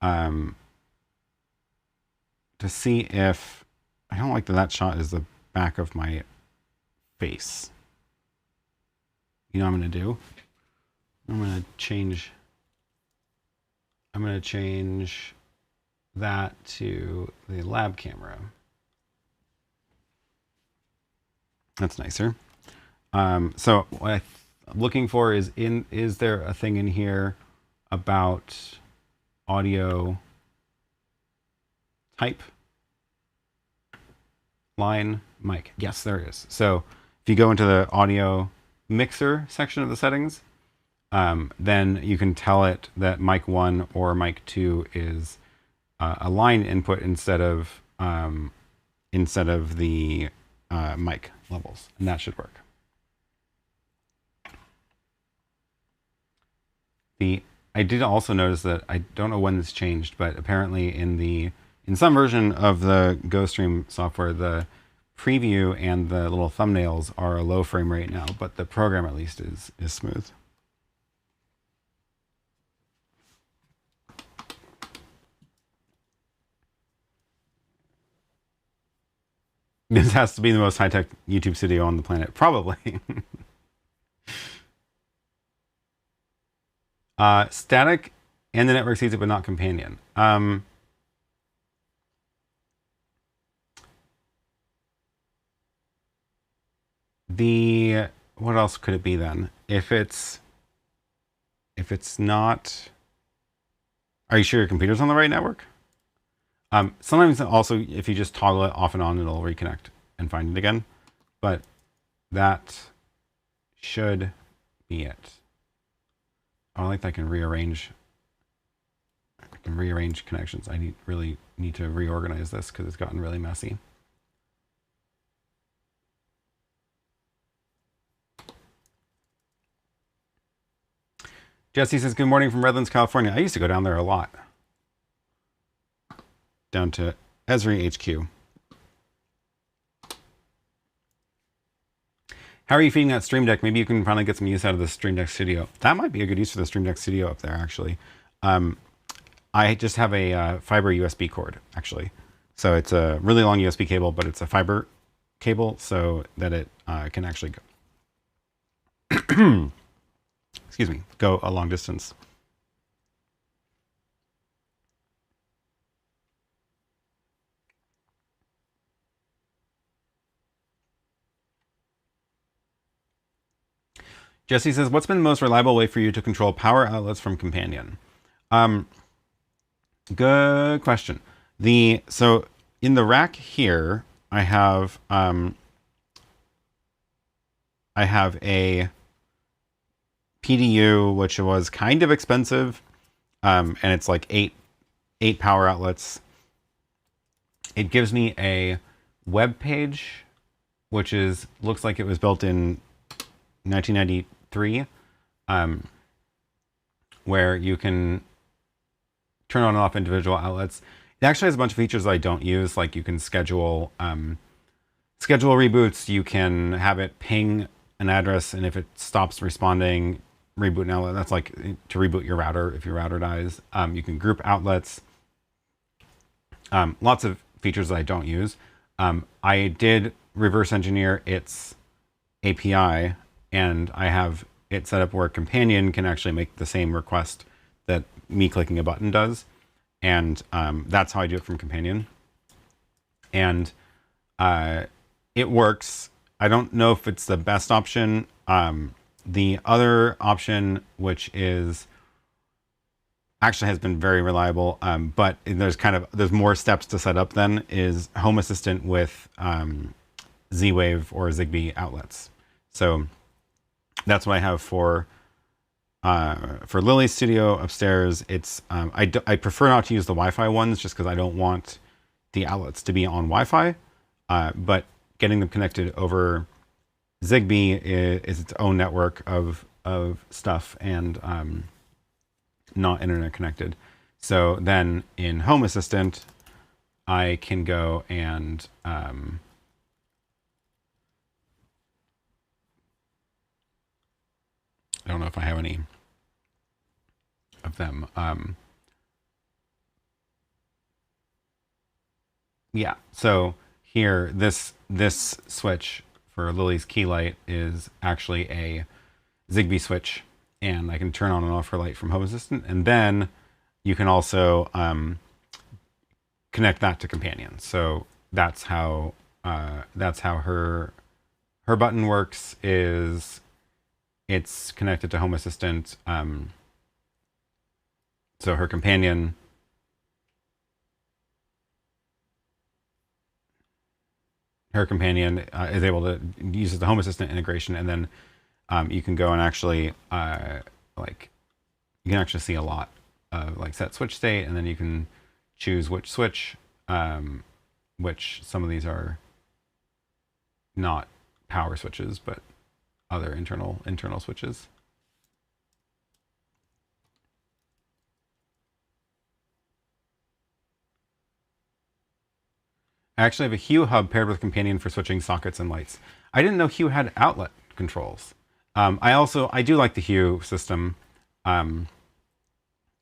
to see if, I don't like that shot is the back of my face. You know what I'm going to do? I'm going to change that to the lab camera. That's nicer. So what I'm looking for is there a thing in here about audio type line mic? Yes, there is. So if you go into the audio mixer section of the settings, then you can tell it that mic 1 or mic 2 is a line input instead of the mic levels, and that should work. I did also notice that I don't know when this changed, but apparently in some version of the GoStream software, the preview and the little thumbnails are a low frame rate now, but the program at least is smooth. This has to be the most high-tech YouTube studio on the planet, probably. Static and the network sees it, but not Companion. What else could it be then? If it's not, are you sure your computer's on the right network? Sometimes also, if you just toggle it off and on, it'll reconnect and find it again. But that should be it. I like that I can rearrange. Connections. I really need to reorganize this because it's gotten really messy. Jesse says, good morning from Redlands, California. I used to go down there a lot. Down to Esri HQ. How are you feeding that Stream Deck? Maybe you can finally get some use out of the Stream Deck Studio. That might be a good use for the Stream Deck Studio up there, actually. I just have a fiber USB cord, actually. So it's a really long USB cable, but it's a fiber cable so that it can actually go, excuse me, go a long distance. Jesse says, what's been the most reliable way for you to control power outlets from Companion? Good question. So in the rack here, I have a PDU, which was kind of expensive, and it's like eight power outlets. It gives me a web page, which looks like it was built in 1993, where you can turn on and off individual outlets. It actually has a bunch of features that I don't use, like you can schedule reboots. You can have it ping an address, and if it stops responding, reboot an outlet. That's like to reboot your router if your router dies. You can group outlets. Lots of features that I don't use. I did reverse engineer its API, and I have it set up where Companion can actually make the same request that me clicking a button does. And that's how I do it from Companion. And it works. I don't know if it's the best option. The other option, which actually has been very reliable, but there's more steps to set up than, is Home Assistant with Z-Wave or Zigbee outlets. So that's what I have for Lily's studio upstairs. It's I prefer not to use the Wi-Fi ones just because I don't want the outlets to be on Wi-Fi. But getting them connected over Zigbee is its own network of stuff and not internet connected. So then in Home Assistant, I can go and I don't know if I have any of them. Yeah, so here, this switch for Lily's key light is actually a Zigbee switch, and I can turn on and off her light from Home Assistant, and then you can also connect that to Companion. So that's how her button works. It's connected to Home Assistant. So her Companion is able to use the Home Assistant integration, and then you can go and actually you can actually see a lot of like set switch state, and then you can choose which switch, which some of these are not power switches, but other internal switches. I actually have a Hue hub paired with Companion for switching sockets and lights. I didn't know Hue had outlet controls. I do like the Hue system, and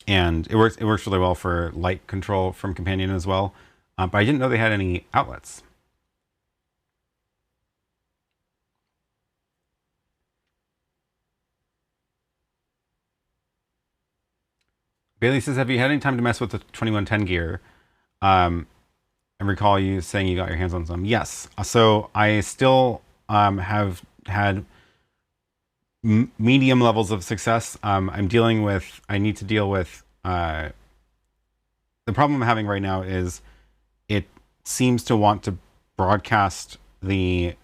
it works really well for light control from Companion as well. But I didn't know they had any outlets. Bailey says, have you had any time to mess with the 2110 gear? I recall you saying you got your hands on some. Yes. So I still have had medium levels of success. I need to deal with the problem I'm having right now is it seems to want to broadcast the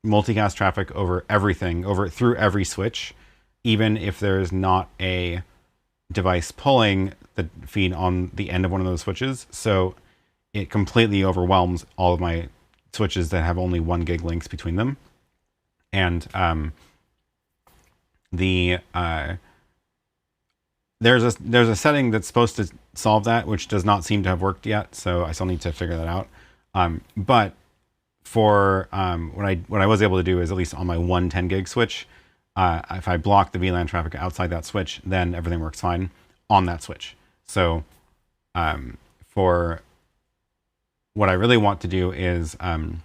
multicast traffic over everything, through every switch, even if there's not a device pulling the feed on the end of one of those switches. So it completely overwhelms all of my switches that have only 1 gig links between them. And there's a setting that's supposed to solve that, which does not seem to have worked yet. So I still need to figure that out. But for what I was able to do is, at least on my 110 gig switch, if I block the VLAN traffic outside that switch, then everything works fine on that switch. So for what I really want to do is, what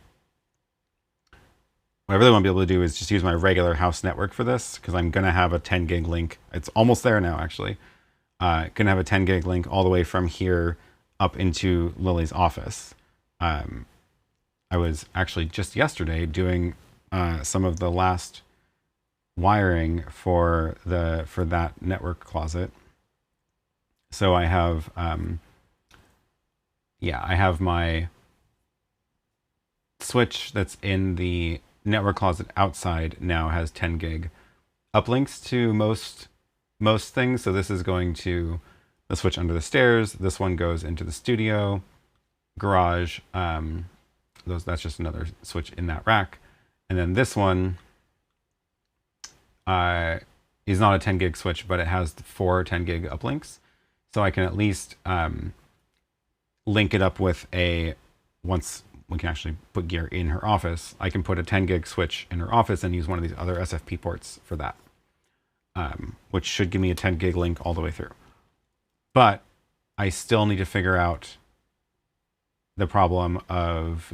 I really want to be able to do is just use my regular house network for this, because I'm going to have a 10 gig link. It's almost there now, actually. Going to have a 10 gig link all the way from here up into Lily's office. I was actually just yesterday doing some of the last wiring for that network closet. So I have, I have my switch that's in the network closet outside now has 10 gig uplinks to most things. So this is going to the switch under the stairs. This one goes into the studio, garage. That's just another switch in that rack. And then this one is not a 10 gig switch, but it has 4 10 gig uplinks. So I can at least link it up with once we can actually put gear in her office, I can put a 10 gig switch in her office and use one of these other SFP ports for that, which should give me a 10 gig link all the way through. But I still need to figure out the problem of,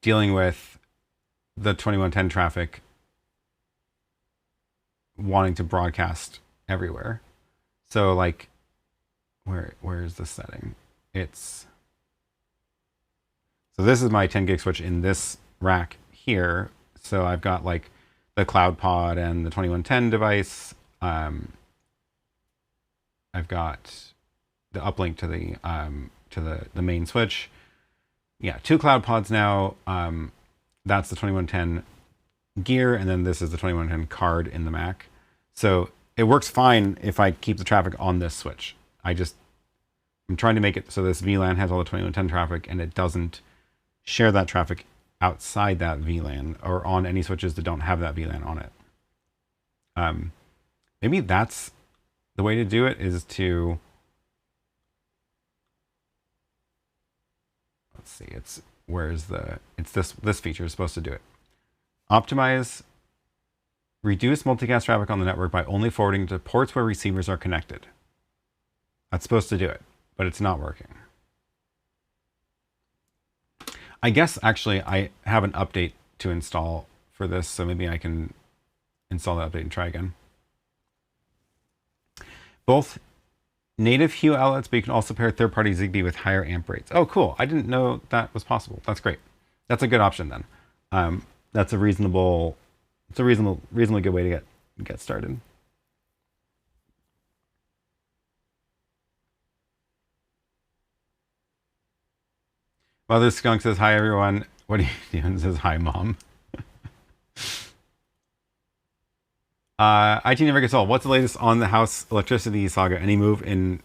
dealing with the 2110 traffic wanting to broadcast everywhere. So like, where is the setting? So this is my 10 gig switch in this rack here. So I've got like the Cloud Pod and the 2110 device. I've got the uplink to the main switch. Yeah, 2 Cloud Pods now. That's the 2110 gear, and then this is the 2110 card in the Mac. So it works fine if I keep the traffic on this switch. I'm trying to make it so this VLAN has all the 2110 traffic and it doesn't share that traffic outside that VLAN or on any switches that don't have that VLAN on it. Maybe that's the way to do it, is to, let's see, it's this feature is supposed to do it. Optimize, reduce multicast traffic on the network by only forwarding to ports where receivers are connected. That's supposed to do it, but it's not working. I guess actually I have an update to install for this, so maybe I can install that update and try again. Both native Hue outlets, but you can also pair third-party Zigbee with higher amp rates. Oh, cool. I didn't know that was possible. That's great. That's a good option then. That's a reasonably good way to get started. Mother Skunk says, hi, everyone. What are you doing? Says, hi, Mom. IT never gets old. What's the latest on the house electricity saga? Any move in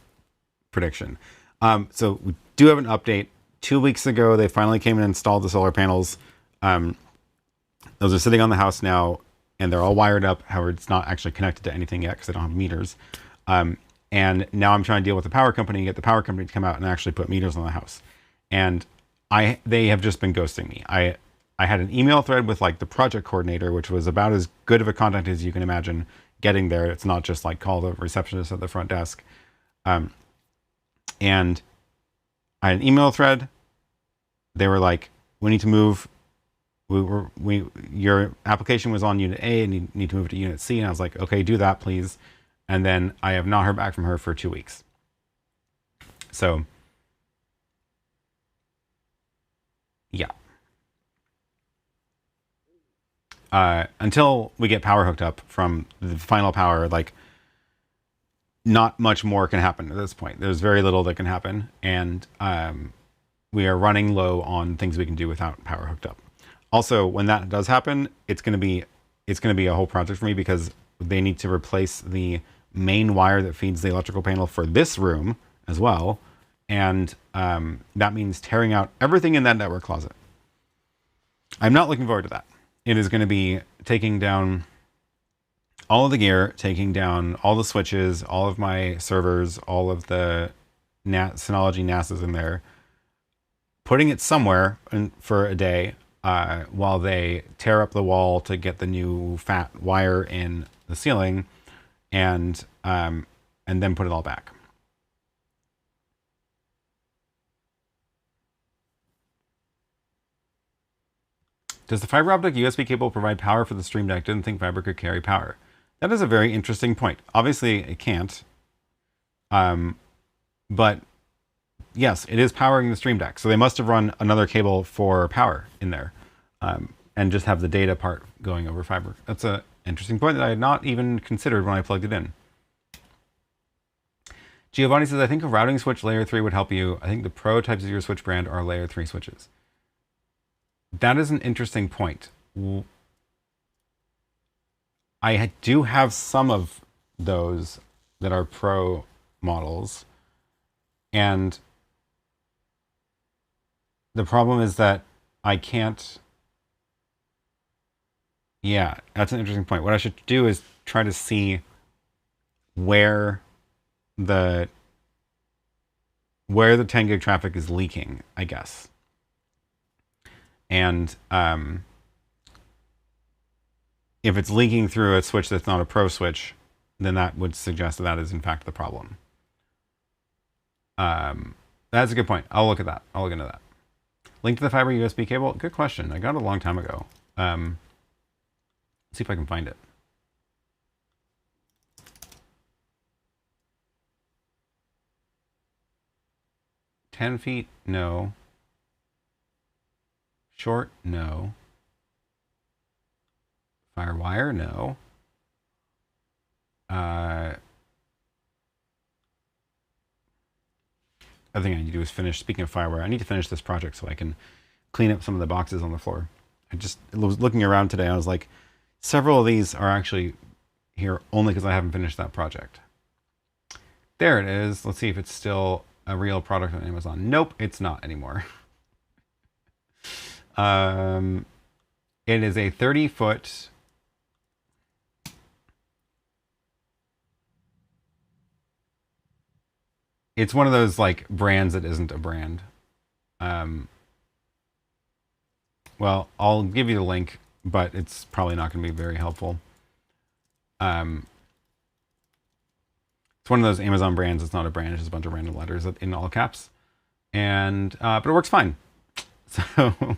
prediction? So we do have an update. 2 weeks ago, they finally came and installed the solar panels. Those are sitting on the house now, and they're all wired up. However, it's not actually connected to anything yet because they don't have meters. And now I'm trying to deal with the power company and get the power company to come out and actually put meters on the house. And they have just been ghosting me. I had an email thread with like the project coordinator, which was about as good of a contact as you can imagine getting there. It's not just like call the receptionist at the front desk. And I had an email thread. They were like, we need to move. Your application was on unit A and you need to move to unit C. And I was like, okay, do that, please. And then I have not heard back from her for 2 weeks. So yeah. Until we get power hooked up from the final power, like not much more can happen at this point. There's very little that can happen. And we are running low on things we can do without power hooked up. Also, when that does happen, it's going to be a whole project for me because they need to replace the main wire that feeds the electrical panel for this room as well. And that means tearing out everything in that network closet. I'm not looking forward to that. It is going to be taking down all of the gear, taking down all the switches, all of my servers, all of the Synology NASs in there, putting it somewhere for a day while they tear up the wall to get the new fat wire in the ceiling, and then put it all back. Does the fiber optic USB cable provide power for the Stream Deck? Didn't think fiber could carry power. That is a very interesting point. Obviously, it can't. But yes, it is powering the Stream Deck. So they must have run another cable for power in there, and just have the data part going over fiber. That's an interesting point that I had not even considered when I plugged it in. Giovanni says, I think a routing switch layer 3 would help you. I think the Pro types of your switch brand are layer 3 switches. That is an interesting point. I do have some of those that are Pro models, and the problem is that I can't. Yeah, that's an interesting point. What I should do is try to see where the 10 gig traffic is leaking, I guess. And if it's leaking through a switch that's not a Pro switch, then that would suggest that that is in fact the problem. That's a good point. I'll look at that. I'll look into that. Link to the fiber USB cable. Good question. I got it a long time ago. Let's see if I can find it. $10 feet? No. Short? No. Firewire? No. Other thing I need to do is finish, speaking of firewire, I need to finish this project so I can clean up some of the boxes on the floor. I just was looking around today. I was like, several of these are actually here only because I haven't finished that project. There it is. Let's see if it's still a real product on Amazon. Nope, it's not anymore. It is a 30-foot. It's one of those like brands that isn't a brand. Well, I'll give you the link, but it's probably not going to be very helpful. It's one of those Amazon brands. It's not a brand. It's just a bunch of random letters in all caps. And but it works fine. So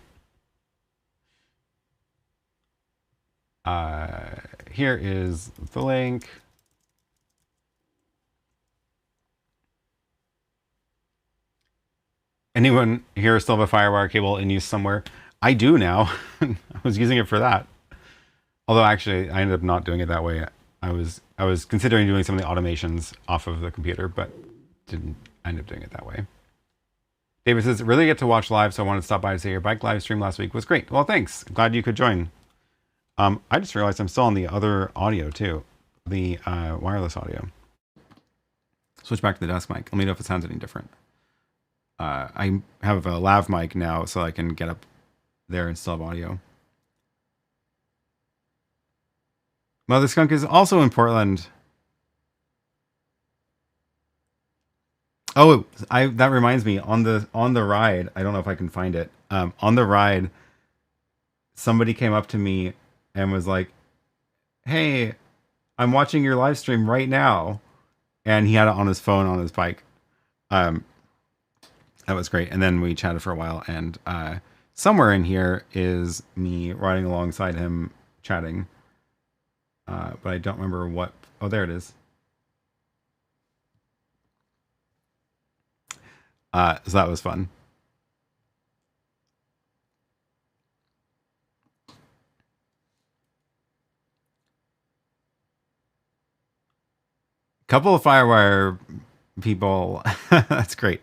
here is the link. Anyone here still have a FireWire cable in use somewhere? I do now. I was using it for that. Although actually I ended up not doing it that way. I was considering doing some of the automations off of the computer, but didn't end up doing it that way. David says, really get to watch live, so I wanted to stop by to say your bike live stream last week was great. Well, thanks. Glad you could join. I just realized I'm still on the other audio too, the wireless audio. Switch back to the desk mic. Let me know if it sounds any different. I have a lav mic now, so I can get up there and still have audio. Mother Skunk is also in Portland. Oh, that reminds me, on the ride, I don't know if I can find it. On the ride, somebody came up to me and was like, "Hey, I'm watching your live stream right now," and he had it on his phone on his bike. That was great. And then we chatted for a while, and somewhere in here is me riding alongside him chatting. But I don't remember what. Oh, there it is. So that was fun. Couple of FireWire people. That's great.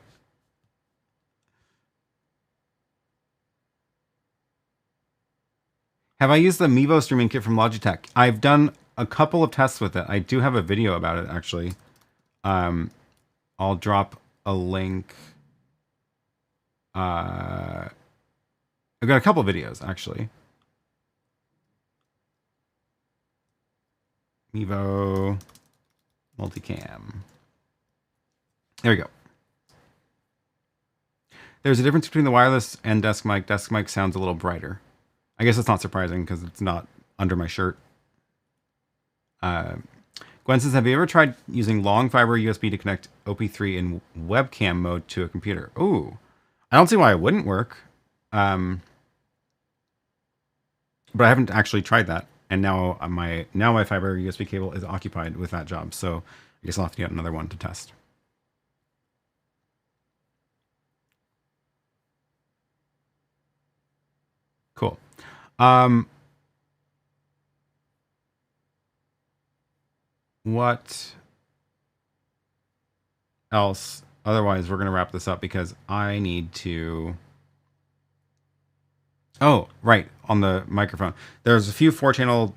Have I used the Mevo streaming kit from Logitech? I've done a couple of tests with it. I do have a video about it, actually. I'll drop a link. I've got a couple of videos, actually. Mevo multicam. There we go. There's a difference between the wireless and desk mic. Desk mic sounds a little brighter. I guess it's not surprising because it's not under my shirt. Gwen says, have you ever tried using long fiber USB to connect OP3 in webcam mode to a computer? Ooh, I don't see why it wouldn't work. But I haven't actually tried that. And now my fiber USB cable is occupied with that job. So I guess I'll have to get another one to test. Cool. What else? Otherwise, we're going to wrap this up because I need to... Oh, right. On the microphone. There's a few 4-channel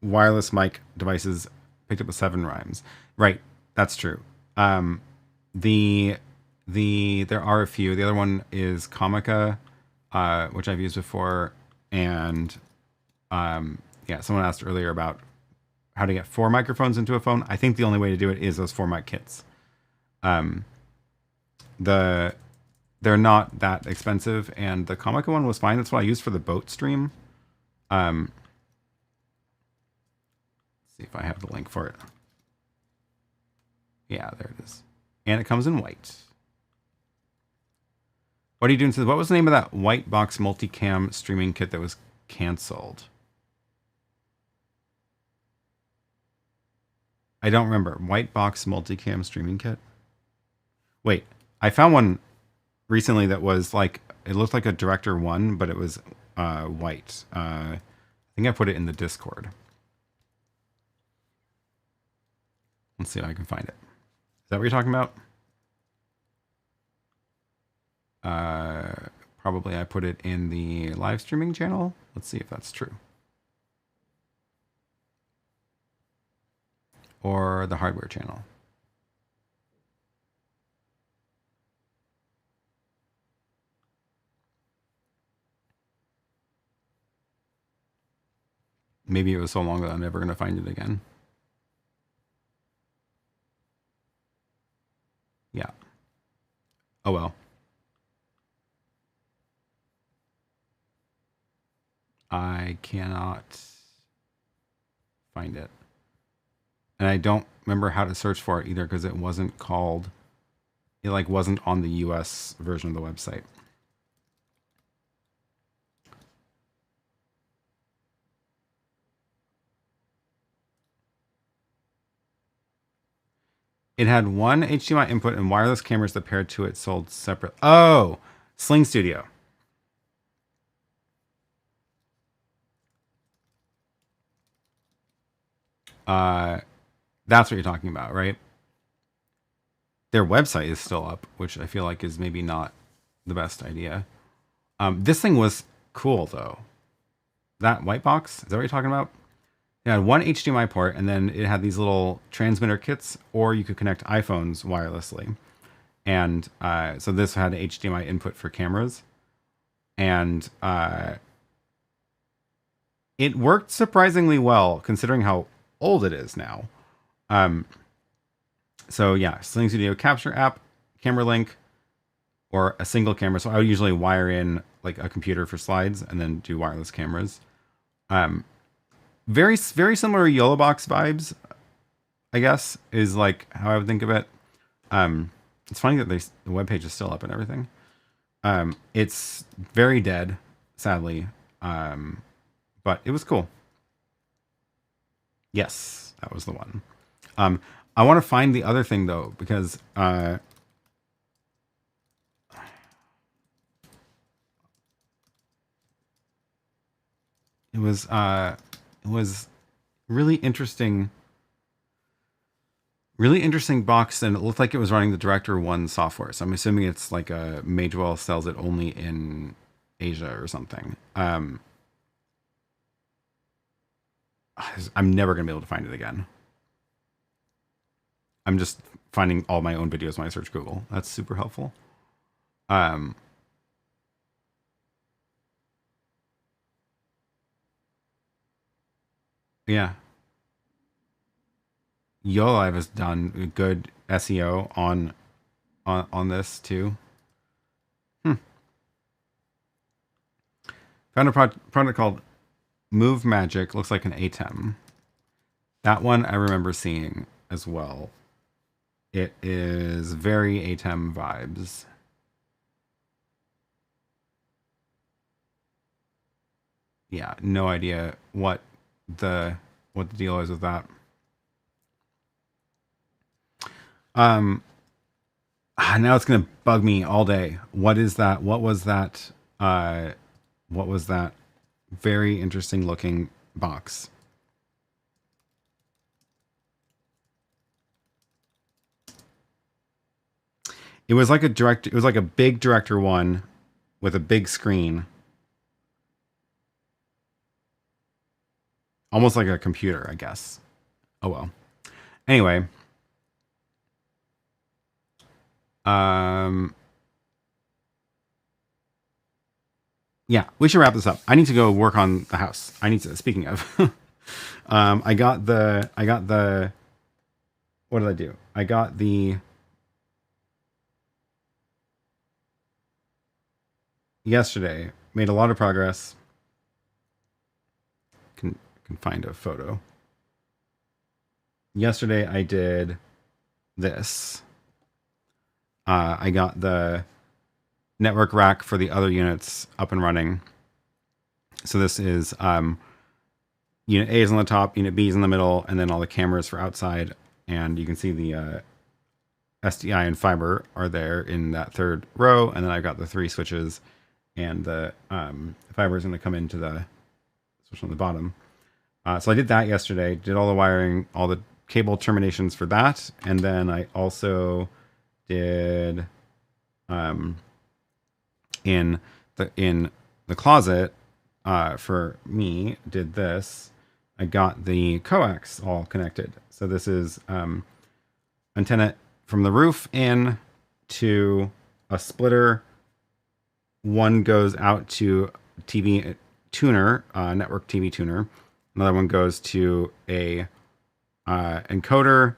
wireless mic devices picked up with 7 rhymes. Right. That's true. There are a few. The other one is Comica, which I've used before. And yeah, someone asked earlier about how to get 4 microphones into a phone. I think the only way to do it is those 4 mic kits. They're not that expensive, and the Comica one was fine. That's what I used for the boat stream. Let's see if I have the link for it. Yeah, there it is. And it comes in white. What are you doing? What was the name of that white box multicam streaming kit that was canceled? I don't remember. White box multicam streaming kit? Wait, I found one recently that was like, it looked like a Director 1, but it was white. I think I put it in the Discord. Let's see if I can find it. Is that what you're talking about? Probably I put it in the live streaming channel. Let's see if that's true. Or the hardware channel. Maybe it was so long that I'm never going to find it again. Yeah. Oh well. I cannot find it. And I don't remember how to search for it either because it wasn't called, it like wasn't on the US version of the website. It had one HDMI input and wireless cameras that paired to it sold separate. Oh, Sling Studio. That's what you're talking about, right? Their website is still up, which I feel like is maybe not the best idea. This thing was cool though. That white box, is that what you're talking about? It had one HDMI port, and then it had these little transmitter kits, or you could connect iPhones wirelessly. And so this had HDMI input for cameras. And it worked surprisingly well, considering how old it is now. So yeah, Sling Studio Capture app, camera link, or a single camera. So I would usually wire in like a computer for slides and then do wireless cameras. Very similar YoloBox vibes, I guess, is like how I would think of it. It's funny that the webpage is still up and everything. It's very dead, sadly, but it was cool. Yes, that was the one. I want to find the other thing though, because it was really interesting. Really interesting box, and it looked like it was running the Director 1 software. So I'm assuming it's like a Magewell sells it only in Asia or something. I'm never going to be able to find it again. I'm just finding all my own videos when I search Google. That's super helpful. Yeah. YoloLive has done good SEO on this too. Found a product called Move Magic. Looks like an ATEM. That one I remember seeing as well. It is very ATEM vibes. Yeah, no idea what the deal is with that. Now it's gonna bug me all day. What is that? What was that? What was that? Very interesting looking box. It was like a direct. It was like a big director one with a big screen, almost like a computer, I guess. Oh well. Anyway, yeah, we should wrap this up. I need to go work on the house. I need to. Speaking of, I got the. What did I do? I got the. Yesterday, made a lot of progress. Can find a photo. Yesterday I did this. I got the network rack for the other units up and running. So this is unit A is on the top, unit B is in the middle, and then all the cameras for outside. And you can see the SDI and fiber are there in that third row. And then I've got the 3 switches, and the fiber is going to come into the switch on the bottom. So I did that yesterday, did all the wiring, all the cable terminations for that. And then I also did in the closet for me, did this. I got the coax all connected. So this is antenna from the roof in to a splitter. One goes out to TV tuner, network TV tuner. Another one goes to a encoder,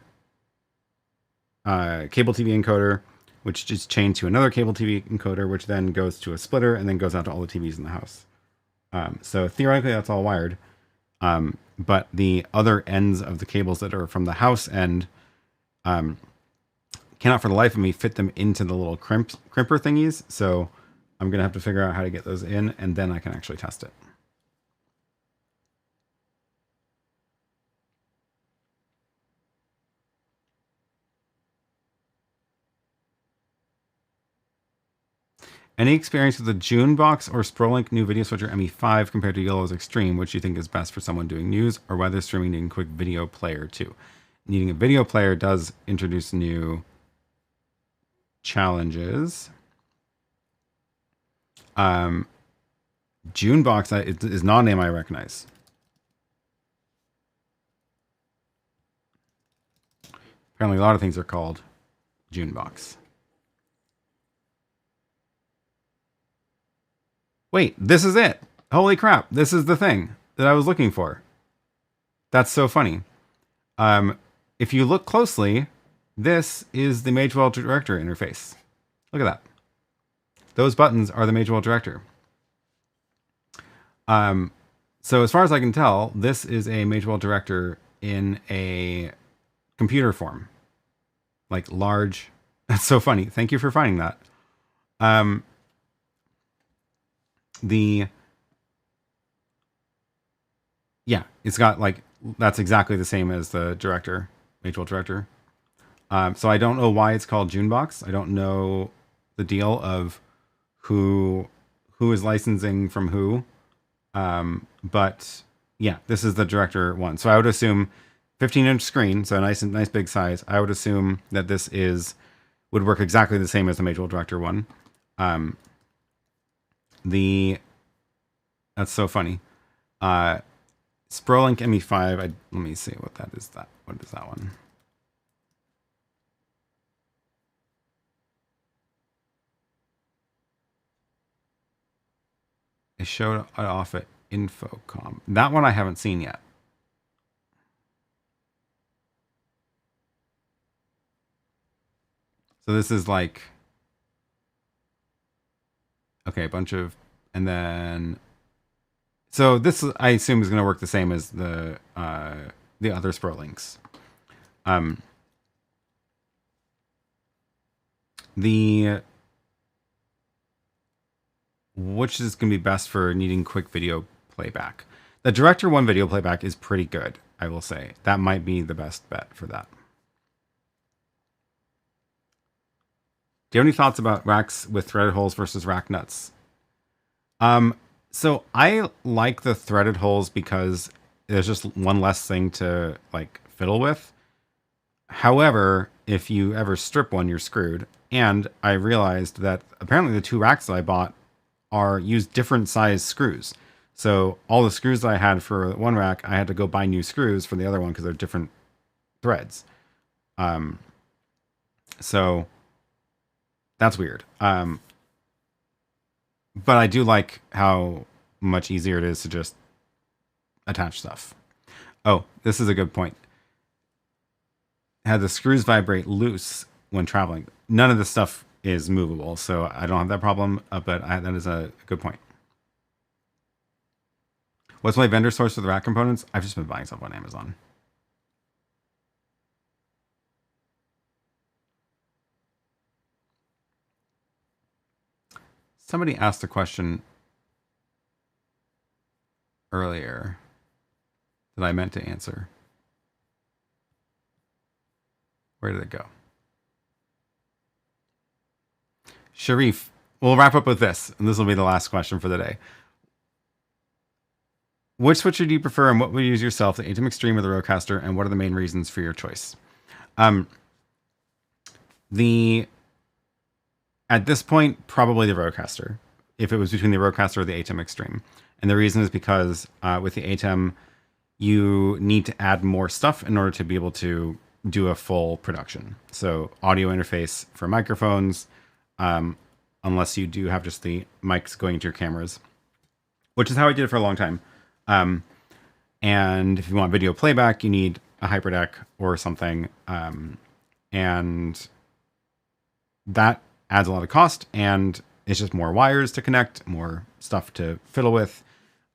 cable TV encoder, which is chained to another cable TV encoder, which then goes to a splitter and then goes out to all the TVs in the house. So theoretically, that's all wired. But the other ends of the cables that are from the house end cannot for the life of me fit them into the little crimper thingies. So I'm going to have to figure out how to get those in, and then I can actually test it. Any experience with the June box or Sprolink new video switcher ME5 compared to Yolo's Extreme, which you think is best for someone doing news or whether streaming needing a quick video player too? Needing a video player does introduce new challenges. June box is not a name I recognize. Apparently a lot of things are called June box. Wait, this is it. Holy crap. This is the thing that I was looking for. That's so funny. If you look closely, this is the Magewell director interface. Look at that. Those buttons are the Magewell director. So as far as I can tell, this is a Magewell director in a computer form. Like large. That's so funny. Thank you for finding that. Yeah, it's got like, that's exactly the same as the director, Magewell director. So I don't know why it's called Junebox. I don't know the deal of who is licensing from who. But yeah, this is the director one. So I would assume 15-inch screen, so a nice big size. I would assume that this would work exactly the same as the Magewell director one. That's so funny. Sprolink ME5. Let me see what that is. What is that one? It showed it off at Infocom. That one I haven't seen yet. So this is like, okay, a bunch of, and then, so this I assume is going to work the same as the other Spro links. Which is going to be best for needing quick video playback. The Director 1 video playback is pretty good, I will say. That might be the best bet for that. Do you have any thoughts about racks with threaded holes versus rack nuts? So I like the threaded holes because there's just one less thing to like fiddle with. However, if you ever strip one, you're screwed. And I realized that apparently the 2 racks that I bought use different size screws. So all the screws that I had for one rack, I had to go buy new screws for the other one because they're different threads. So that's weird. But I do like how much easier it is to just attach stuff. Oh, this is a good point. Had the screws vibrate loose when traveling. None of this stuff is movable, so I don't have that problem, but that is a good point. What's my vendor source for the rack components? I've just been buying stuff on Amazon. Somebody asked a question earlier that I meant to answer. Where did it go? Sharif, we'll wrap up with this, and this will be the last question for the day. Which switcher do you prefer, and what would you use yourself, the ATEM Extreme or the RØDECaster, and what are the main reasons for your choice? At this point, probably the RØDECaster, if it was between the RØDECaster or the ATEM Extreme. And the reason is because with the ATEM, you need to add more stuff in order to be able to do a full production. So audio interface for microphones, unless you do have just the mics going into your cameras, which is how I did it for a long time. And if you want video playback, you need a hyperdeck or something. And that adds a lot of cost, and it's just more wires to connect, more stuff to fiddle with.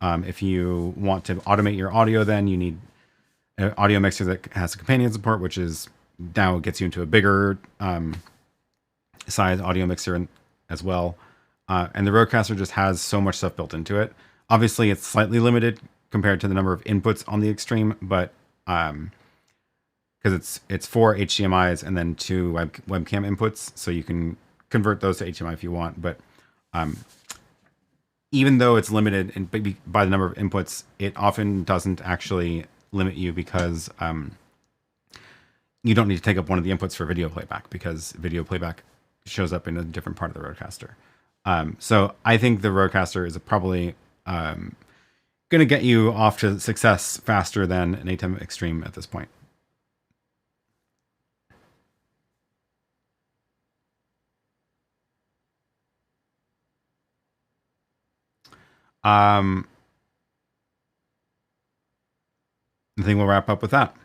If you want to automate your audio, then you need an audio mixer that has a companion support, which is now gets you into a bigger size audio mixer as well. And the RØDECaster just has so much stuff built into it. Obviously, it's slightly limited compared to the number of inputs on the Extreme, but because it's 4 HDMIs and then 2 webcam inputs, so you can convert those to HDMI if you want. But even though it's limited by the number of inputs, it often doesn't actually limit you because you don't need to take up one of the inputs for video playback, because video playback shows up in a different part of the RØDECaster. So I think the RØDECaster is probably going to get you off to success faster than an ATEM Extreme at this point. I think we'll wrap up with that.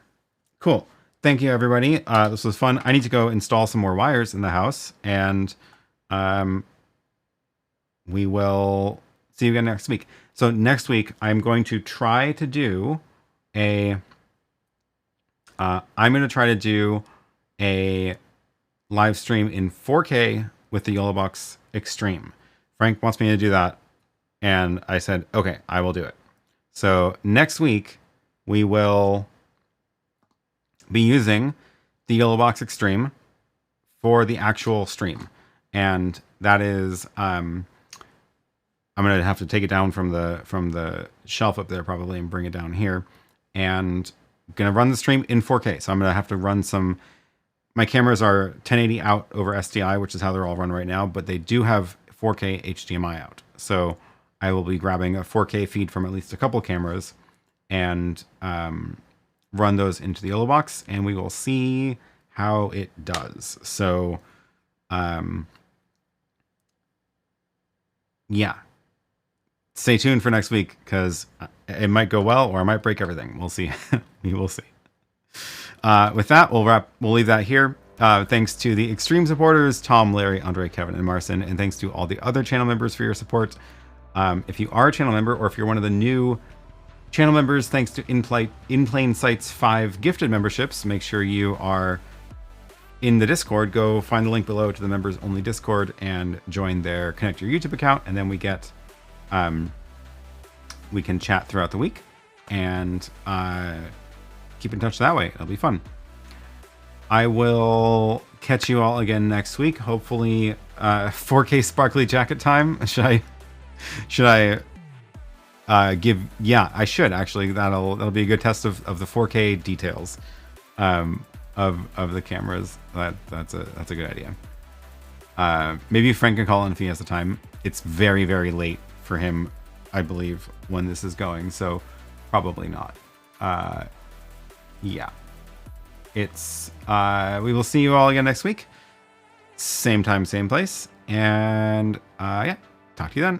Cool. Thank you, everybody. This was fun. I need to go install some more wires in the house, and we will see you again next week. So next week, I'm going to try to do a live stream in 4K with the YoloBox Extreme. Frank wants me to do that, and I said, okay, I will do it. So next week, we will be using the YoloBox Extreme for the actual stream. And that is, I'm going to have to take it down from the shelf up there probably and bring it down here. And I'm going to run the stream in 4K. So I'm going to have to run my cameras are 1080 out over SDI, which is how they're all run right now, but they do have 4K HDMI out. So I will be grabbing a 4K feed from at least a couple cameras and run those into the YoloBox, and we will see how it does. So, yeah, stay tuned for next week, because it might go well or I might break everything. We'll see. We will see. With that, we'll leave that here. Thanks to the extreme supporters, Tom, Larry, Andre, Kevin, and Marcin, and thanks to all the other channel members for your support. If you are a channel member, or if you're one of the new channel members, thanks to In Plain Sight's 5 gifted memberships, make sure you are in the Discord. Go find the link below to the members only Discord and join there. Connect your YouTube account, and then we get we can chat throughout the week and keep in touch that way. It'll be fun. I will catch you all again next week. Hopefully 4K sparkly jacket time. Should I give? Yeah, I should actually. That'll be a good test of the 4K details of the cameras. That's a good idea. Maybe Frank can call in if he has the time. It's very, very late for him, I believe, when this is going, so probably not. Yeah. It's we will see you all again next week. Same time, same place. And yeah, talk to you then.